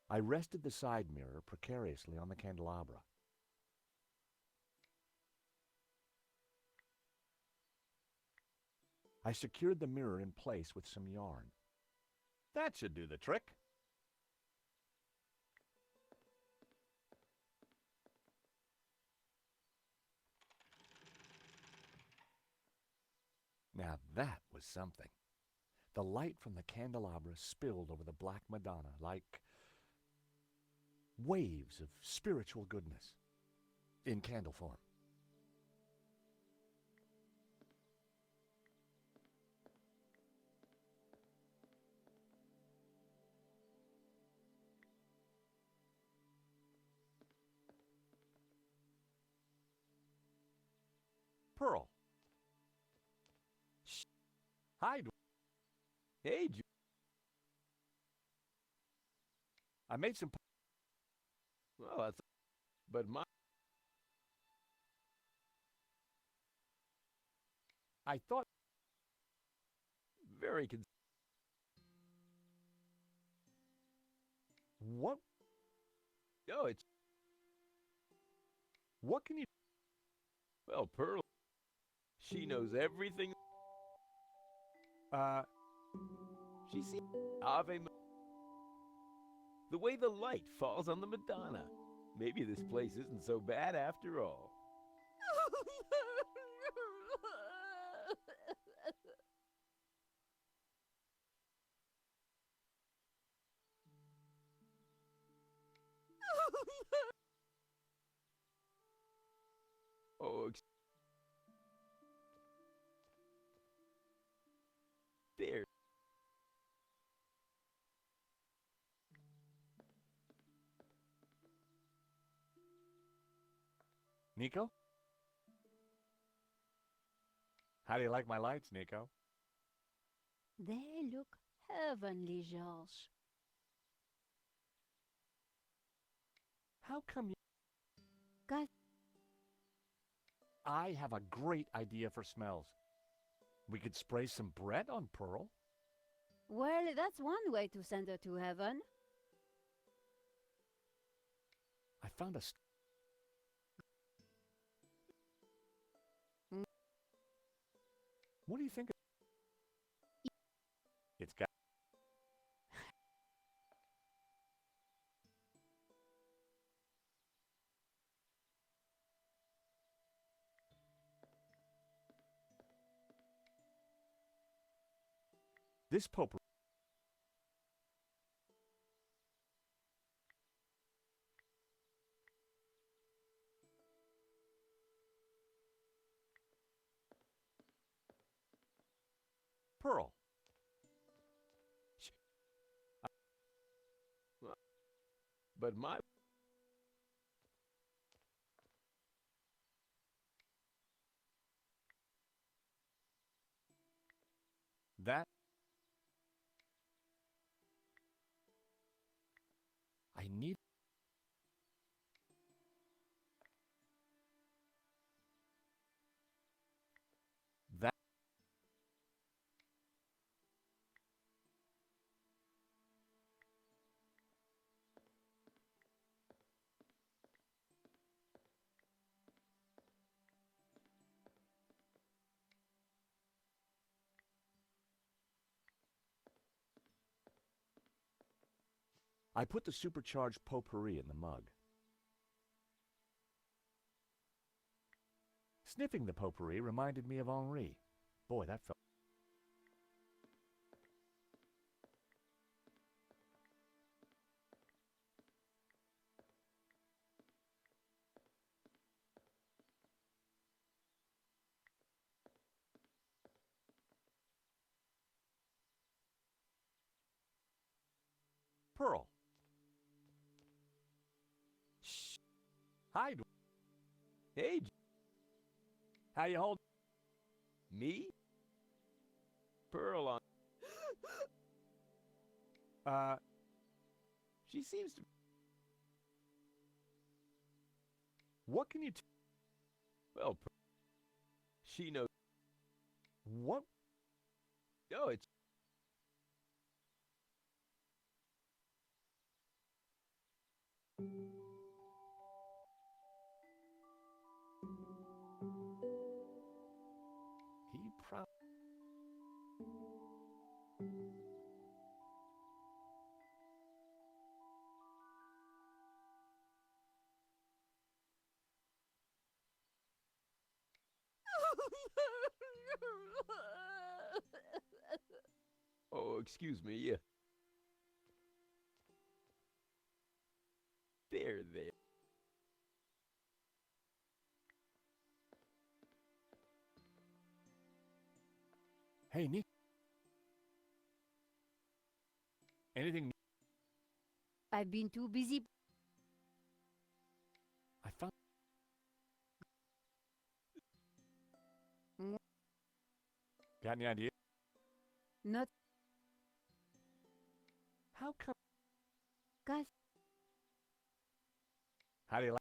I rested the side mirror precariously on the candelabra. I secured the mirror in place with some yarn. That should do the trick. Now that was something. The light from the candelabra spilled over the Black Madonna like waves of spiritual goodness. in candle form. Pearl. Shh. Hi. Hey, I made some. well, that's. But my. I thought. Very. What? Oh, it's. What can you? Well, Pearl. She knows everything. She sees Ave. The way the light falls on the Madonna. Maybe this place isn't so bad after all. Oh, there. Nico? How do you like my lights, Nico? They look heavenly, George. How come you... Guys, I have a great idea for smells. We could spray some bread on Pearl. well, that's one way to send her to heaven. I found a... What do you think? It's got... This potpourri... Pearl. But my. That... I need... That... I put the supercharged potpourri in the mug. Sniffing the potpourri reminded me of Henri. Boy, that felt... Pearl. Shh. Hi. Hey, How you hold? me? Pearl on. She seems to. What can you... Well, she knows. What? Oh, it's. He probably... Oh, excuse me. Yeah. There. Hey, Nick. Anything? I've been too busy. I found. Got any idea? Not How come? Gus. How do you like?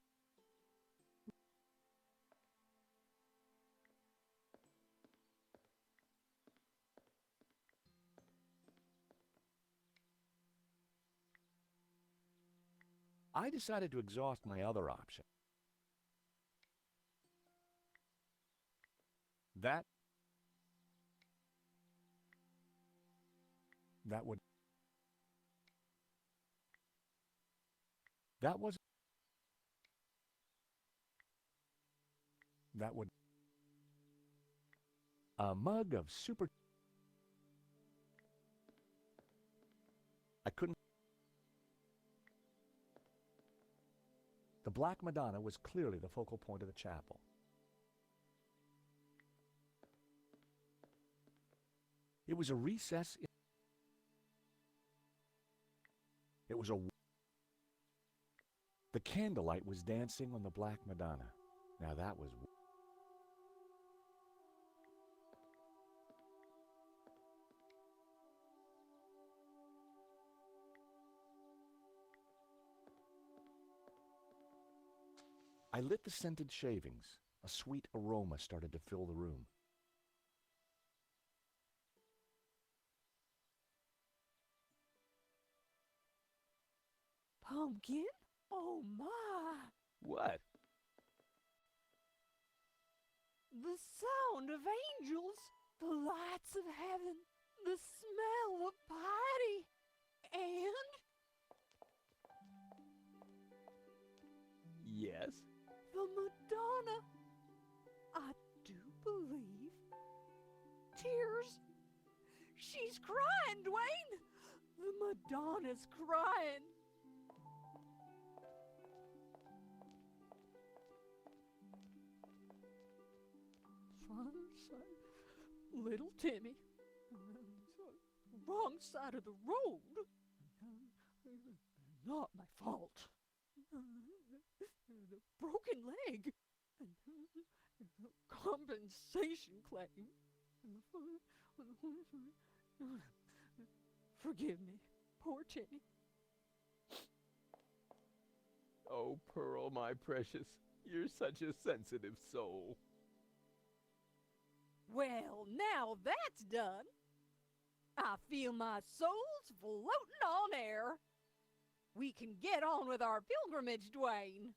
I decided to exhaust my other option. That would that was that would a mug of super. I couldn't. The Black Madonna was clearly the focal point of the chapel. It was a recess. It was a. The candlelight was dancing on the Black Madonna. Now that was. I lit the scented shavings. A sweet aroma started to fill the room. Pumpkin? Oh my! What? The sound of angels, the lights of heaven, the smell of piety, and Yes? the Madonna. I do believe. Tears. She's crying, Dwayne. The Madonna's crying. Little Timmy. Wrong side of the road. Not my fault. The broken leg. Compensation claim. Forgive me, poor Timmy. Oh, Pearl, my precious, you're such a sensitive soul. Well, now that's done. I feel my soul's floating on air. We can get on with our pilgrimage, Dwayne.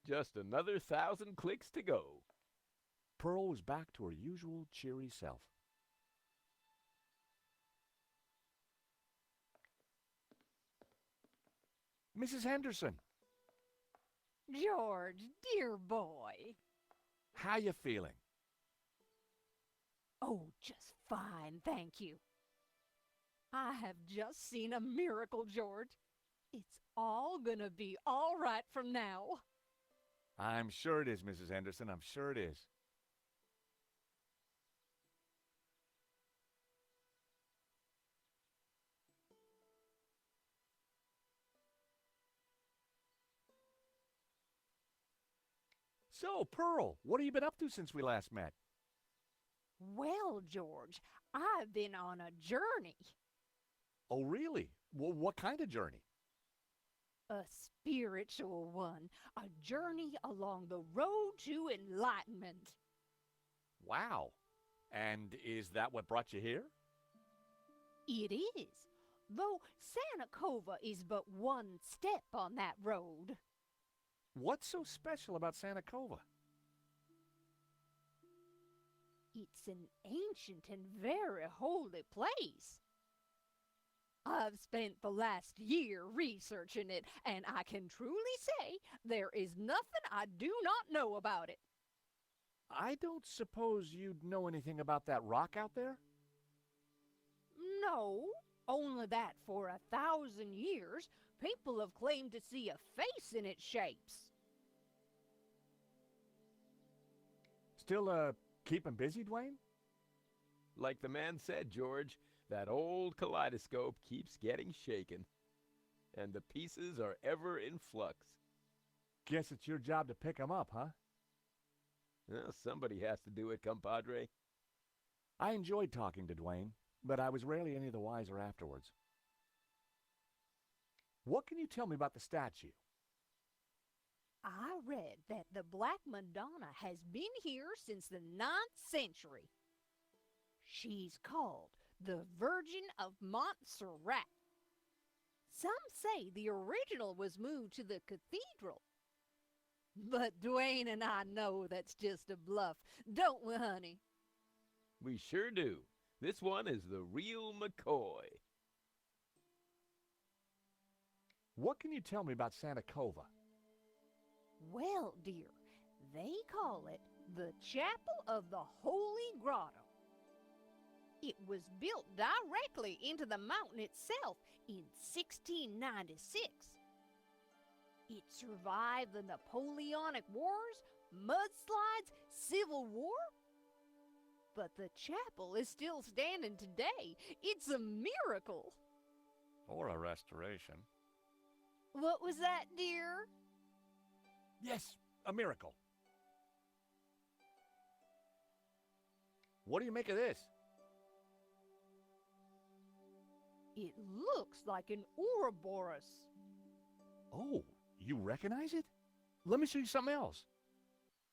Just another 1,000 clicks to go. Pearl was back to her usual cheery self. Mrs. Henderson, George, dear boy. how you feeling? Oh, just fine, thank you. I have just seen a miracle, George. It's all gonna be all right from now. I'm sure it is, Mrs. Henderson. I'm sure it is. So, Pearl, what have you been up to since we last met? Well, George, I've been on a journey. Oh, really? Well, what kind of journey? A spiritual one. A journey along the road to enlightenment. Wow. And is that what brought you here? It is. Though Santa Cova is but one step on that road. What's so special about Santa Cova? It's an ancient and very holy place. I've spent the last year researching it, and I can truly say there is nothing I do not know about it. I don't suppose you'd know anything about that rock out there? No, only that for 1,000 years, people have claimed to see a face in its shapes. Still, keeping busy, Dwayne? Like the man said, George, that old kaleidoscope keeps getting shaken, and the pieces are ever in flux. Guess it's your job to pick 'em up, huh? Well, somebody has to do it, compadre. I enjoyed talking to Dwayne, but I was rarely any the wiser afterwards. What can you tell me about the statue? I read that the Black Madonna has been here since the 9th century. She's called the Virgin of Montserrat. Some say the original was moved to the cathedral. But Dwayne and I know that's just a bluff, don't we, honey? We sure do. This one is the real McCoy. What can you tell me about Santa Cova? Well, dear, they call it the Chapel of the Holy Grotto. It was built directly into the mountain itself in 1696. It survived the Napoleonic Wars, mudslides, Civil War. But the chapel is still standing today. It's a miracle. Or a restoration. What was that, dear? Yes, a miracle. What do you make of this? It looks like an Ouroboros. Oh, you recognize it? Let me show you something else.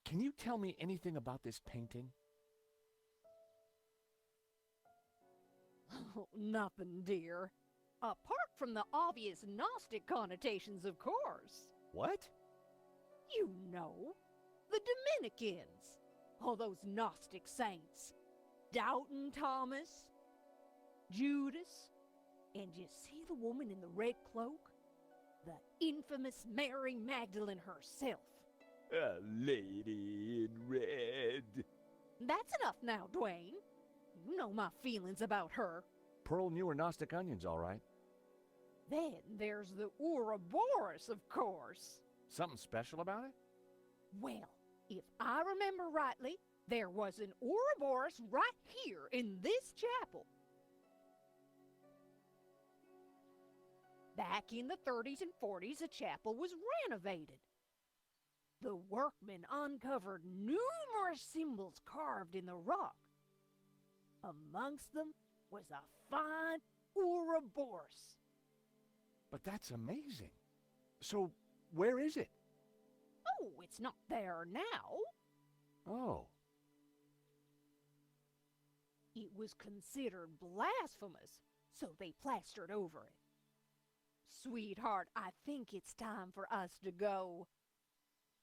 Can you tell me anything about this painting? Oh, nothing, dear. Apart from the obvious Gnostic connotations, of course. What? You know, the Dominicans. All those Gnostic saints. Doubting Thomas, Judas, and you see the woman in the red cloak? The infamous Mary Magdalene herself. A lady in red. That's enough now, Dwayne. You know my feelings about her. Pearl knew her Gnostic onions, all right. Then there's the Ouroboros, of course. Something special about it? Well, if I remember rightly, there was an Ouroboros right here in this chapel. Back in the 30s and 40s, the chapel was renovated. The workmen uncovered numerous symbols carved in the rock. Amongst them was a fine Ouroboros. But that's amazing. So, where is it? Oh, it's not there now. Oh. It was considered blasphemous, so they plastered over it. Sweetheart, I think it's time for us to go.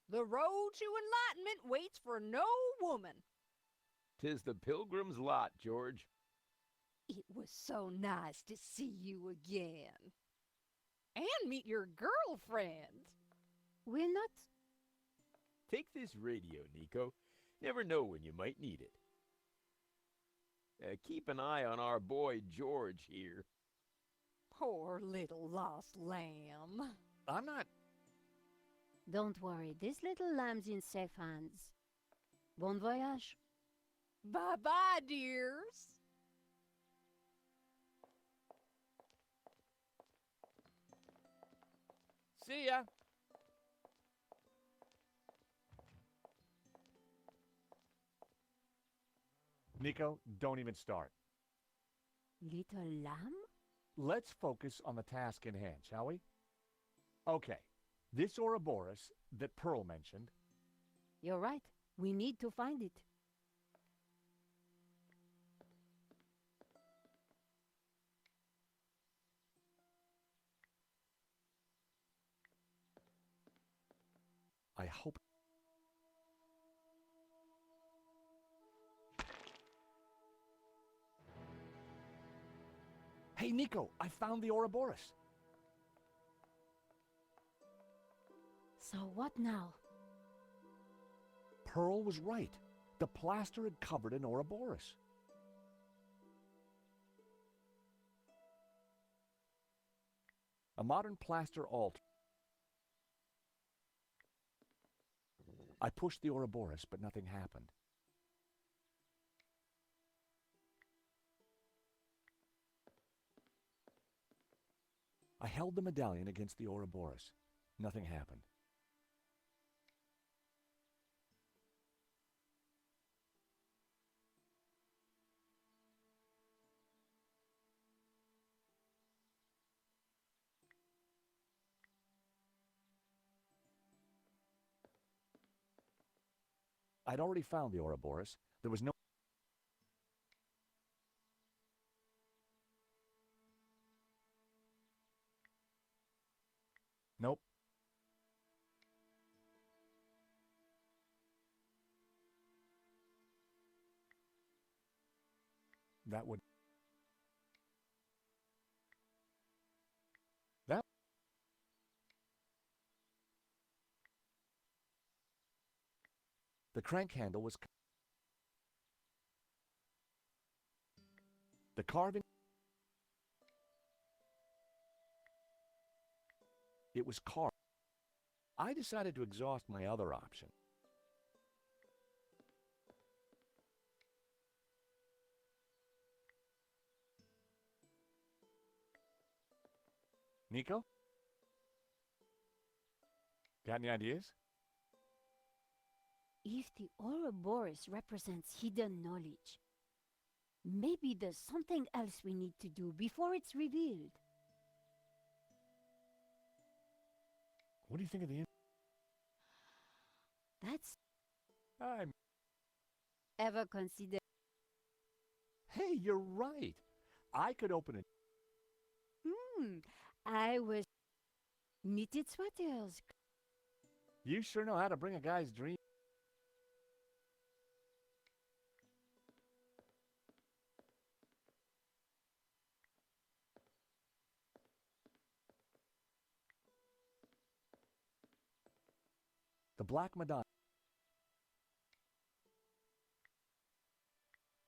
The road to enlightenment waits for no woman. 'Tis the pilgrim's lot, George. It was so nice to see you again. And meet your girlfriend. We're not... Take this radio, Nico. Never know when you might need it. Keep an eye on our boy George here. Poor little lost lamb. I'm not... Don't worry, this little lamb's in safe hands. Bon voyage. Bye-bye, dears. See ya. Nico, don't even start. Little lamb? Let's focus on the task in hand, shall we? Okay, this Ouroboros that Pearl mentioned. You're right. We need to find it. I hope... Hey, Nico, I found the Ouroboros. So what now? Pearl was right. The plaster had covered an Ouroboros. A modern plaster altar. I pushed the Ouroboros, but nothing happened. I held the medallion against the Ouroboros. Nothing happened. I'd already found the Ouroboros. There was no... Nope. That would... That... The crank handle was... The carving... It was carved. I decided to exhaust my other option. Nico? Got any ideas? If the Ouroboros represents hidden knowledge, maybe there's something else we need to do before it's revealed. What do you think of the... That's... I'm... Ever considered... Hey, you're right. I could open it. I was... Knitted sweaters. You sure know how to bring a guy's dream. The Black Madonna.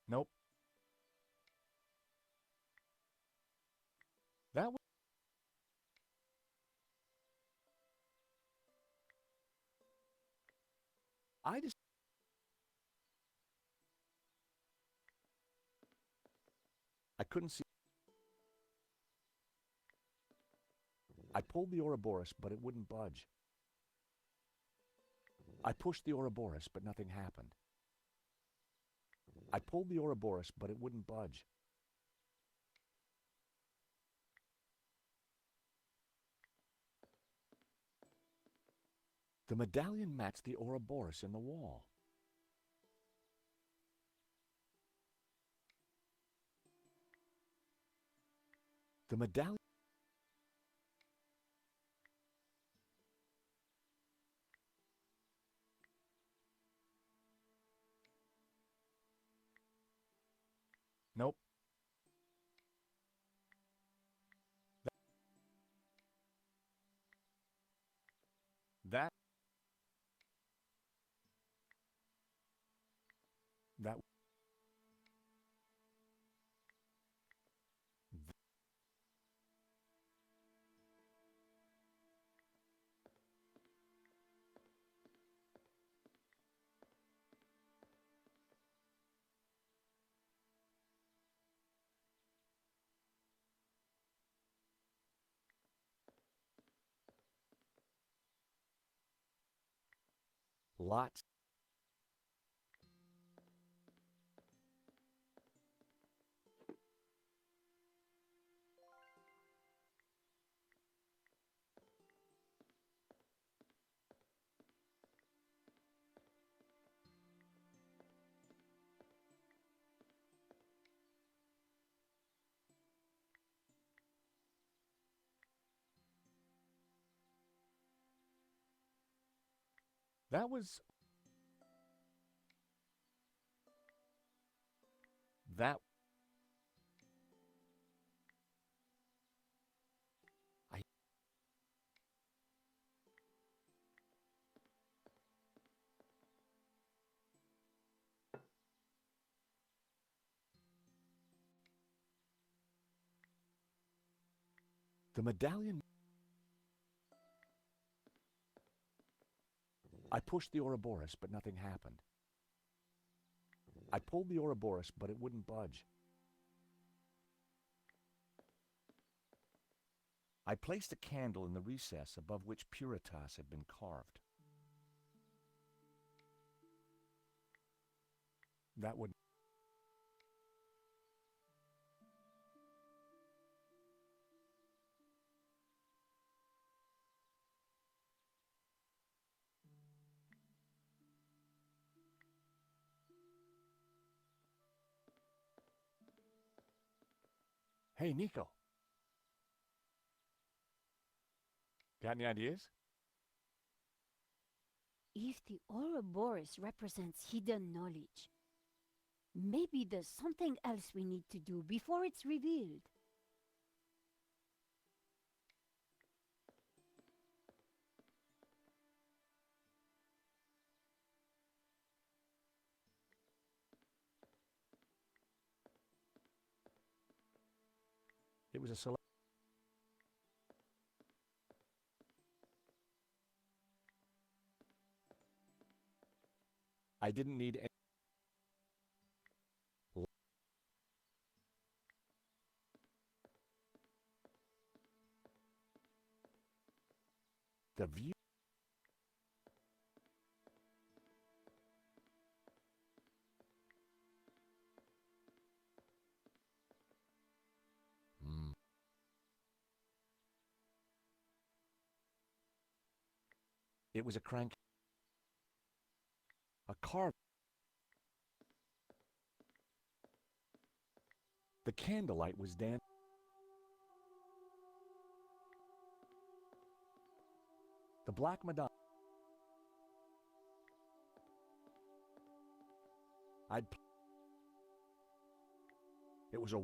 Nope. That was... I just... I couldn't see... I pulled the Ouroboros, but it wouldn't budge. I pushed the Ouroboros, but nothing happened. I pulled the Ouroboros, but it wouldn't budge. The medallion matched the Ouroboros in the wall. The medallion... Nope. That... That... Lots. That was... That... I... The medallion... I pushed the Ouroboros, but nothing happened. I pulled the Ouroboros, but it wouldn't budge. I placed a candle in the recess above which Puritas had been carved. That would... Hey, Nico. Got any ideas? If the Ouroboros represents hidden knowledge, maybe there's something else we need to do before it's revealed. It was a select... I didn't need any... The view... It was a crank... A car... The candlelight was dancing. The Black Madonna... It was a...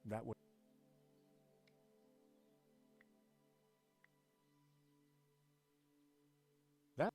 That was... That...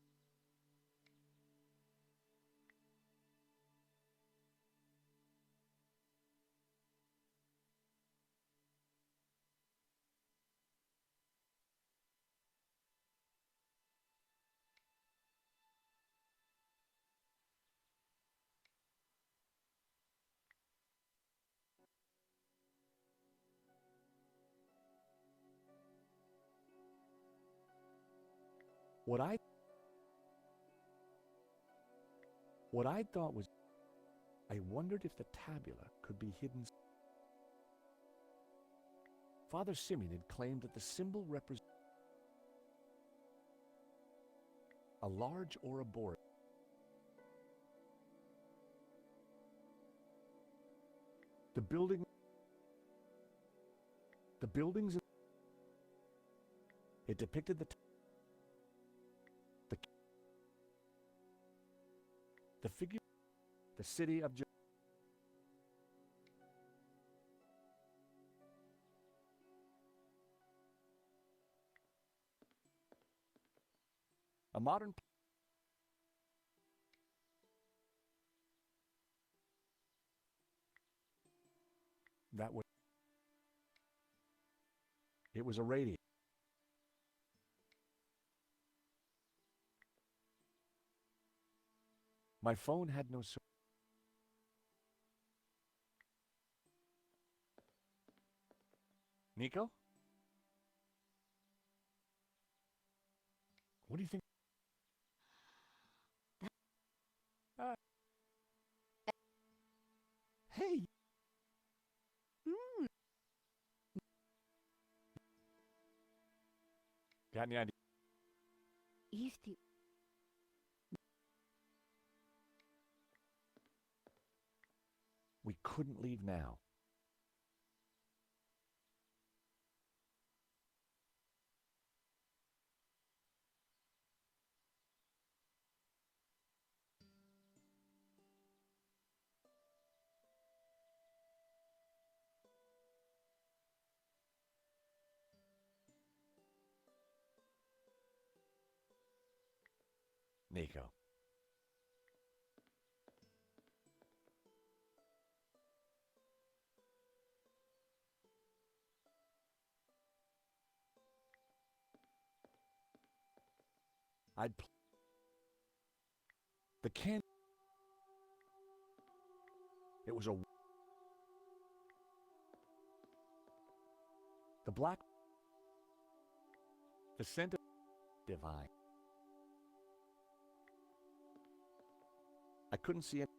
What I thought was... I wondered if the tabula could be hidden... Father Simeon had claimed that the symbol represents a large Ouroboros. The buildings... It depicted the figure... The city of... A modern... That was... It was a radio. My phone had no... Nico? What do you think? Hey! Got any idea? If the... We couldn't leave now. Nico, I'd the can. It was a the black the scent of divine. I couldn't see it.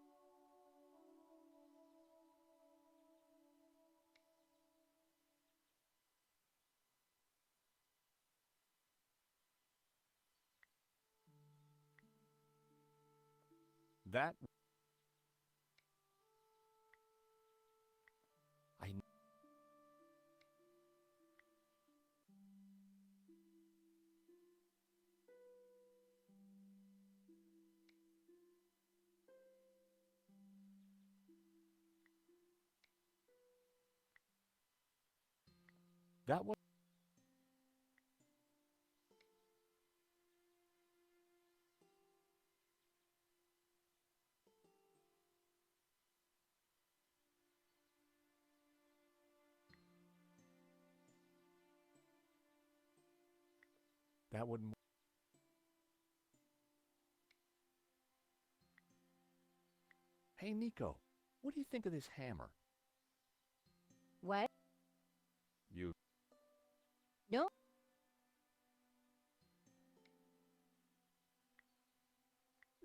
That I that was that wouldn't. Hey, Nico, what do you think of this hammer? What? You No?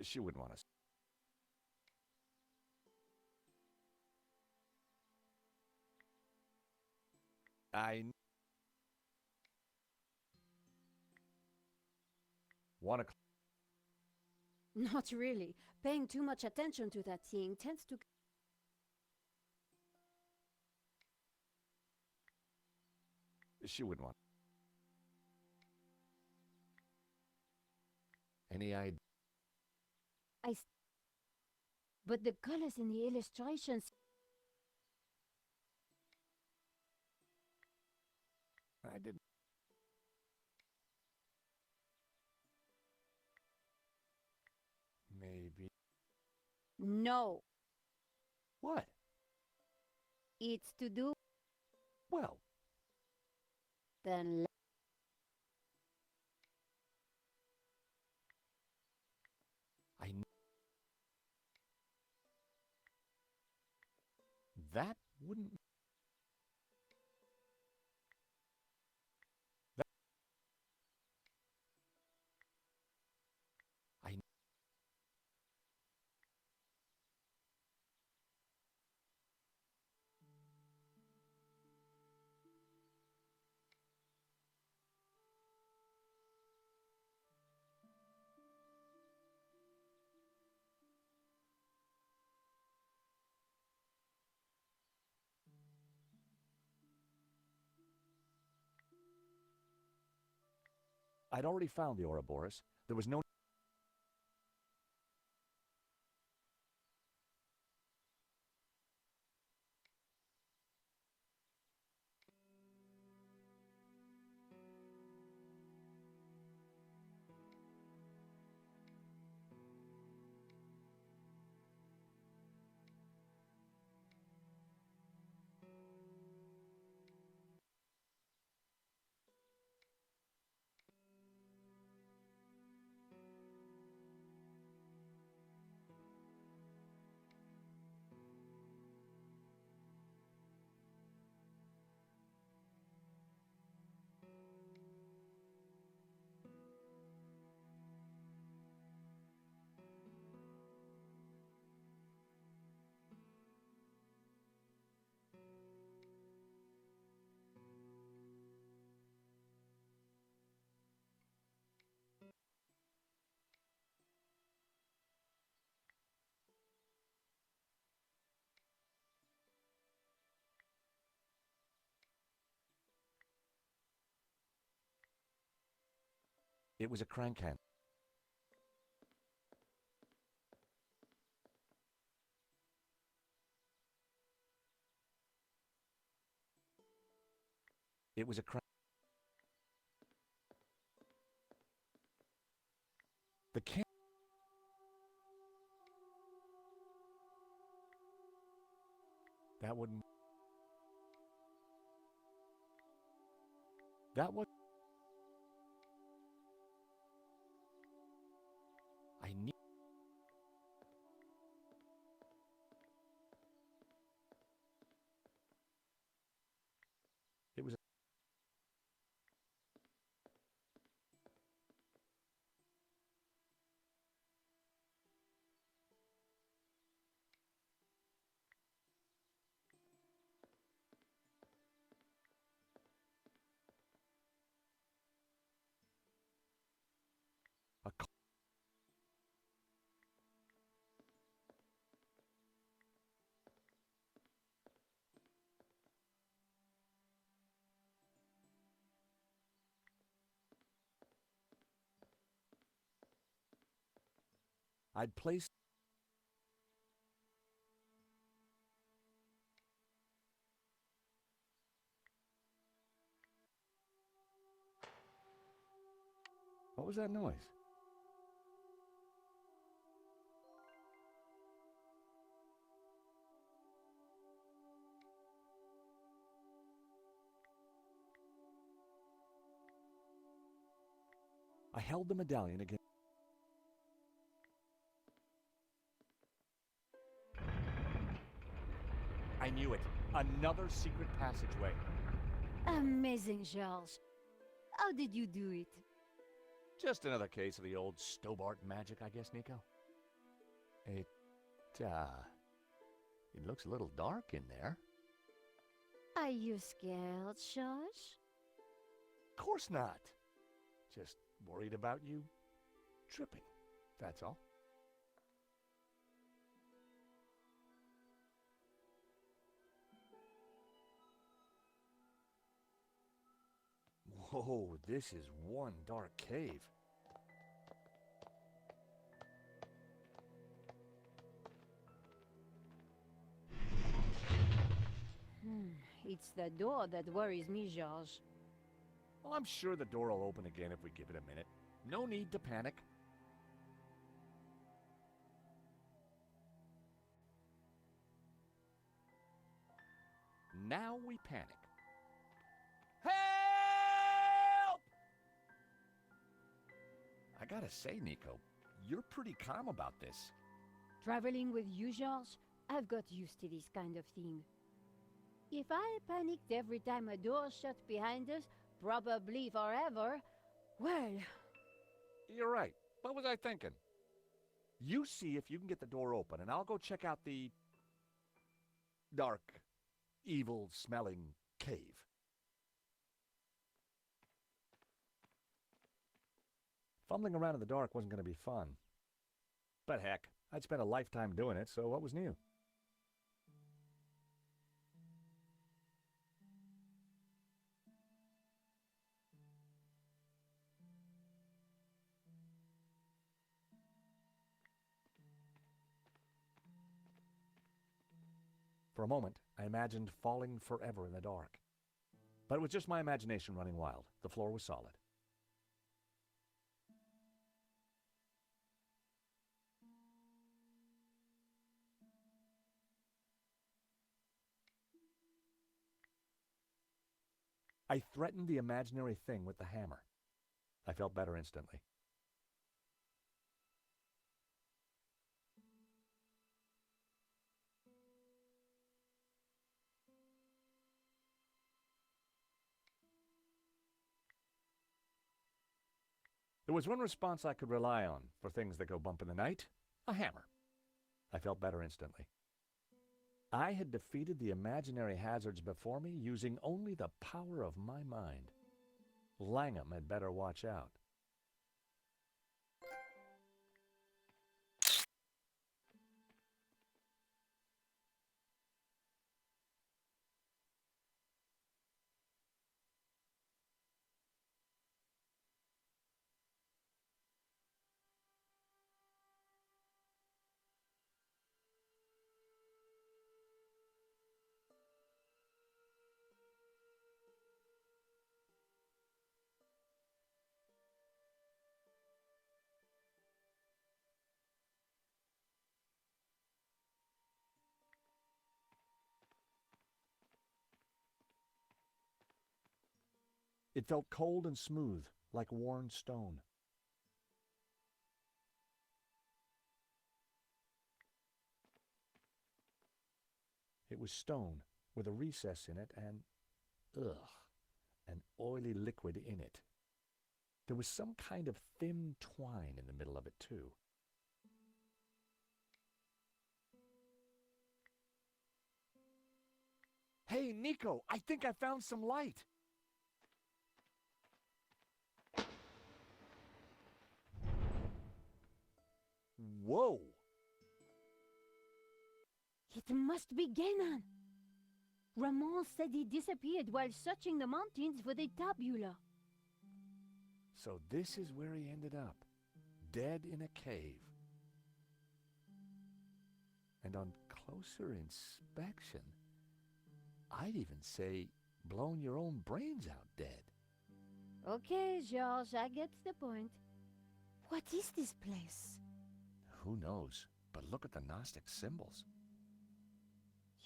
She wouldn't want us. I want to. Not really. Paying too much attention to that thing tends to. She wouldn't want. Any idea? But the colors in the illustrations. I didn't. Maybe. No. What? It's to do. Well, Then. I. That wouldn't. That, I. I'd already found the Ouroboros. There was no. It was a crank hand. It was a crank. The can. That wouldn't. That would. I'd placed... What was that noise? I held the medallion again. I knew it. Another secret passageway. Amazing, Georges. How did you do it? Just another case of the old Stobart magic, I guess, Nico. It looks a little dark in there. Are you scared, Georges? Of course not. Just worried about you tripping, that's all. Whoa, this is one dark cave. It's the door that worries me, Georges. Well, I'm sure the door will open again if we give it a minute. No need to panic. Now we panic. Help! I gotta say, Nico, you're pretty calm about this. Traveling with you, Georges, I've got used to this kind of thing. If I panicked every time a door shut behind us, probably forever, well... You're right. What was I thinking? You see if you can get the door open, and I'll go check out the dark, evil-smelling cave. Fumbling around in the dark wasn't going to be fun. But heck, I'd spent a lifetime doing it, so what was new? For a moment, I imagined falling forever in the dark. But it was just my imagination running wild. The floor was solid. I threatened the imaginary thing with the hammer. I felt better instantly. There was one response I could rely on for things that go bump in the night: a hammer. I felt better instantly. I had defeated the imaginary hazards before me using only the power of my mind. Langham had better watch out. It felt cold and smooth, like worn stone. It was stone with a recess in it and, an oily liquid in it. There was some kind of thin twine in the middle of it, too. Hey, Nico, I think I found some light. Whoa! It must be Genan. Ramon said he disappeared while searching the mountains for the tabula. So this is where he ended up, dead in a cave. And on closer inspection, I'd even say blown your own brains out dead. Okay, George, I get the point. What is this place? Who knows? But look at the Gnostic symbols.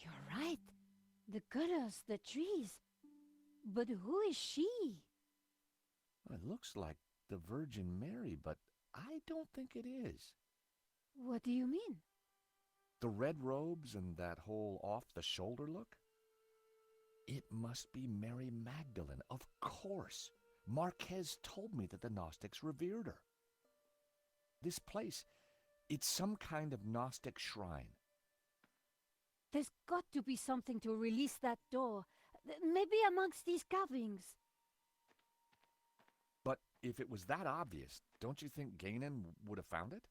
You're right. The colors, the trees. But who is she? It looks like the Virgin Mary, but I don't think it is. What do you mean? The red robes and that whole off-the-shoulder look? It must be Mary Magdalene, of course. Marquez told me that the Gnostics revered her. This place, it's some kind of Gnostic shrine. There's got to be something to release that door. Maybe amongst these carvings. But if it was that obvious, don't you think Gainan would have found it?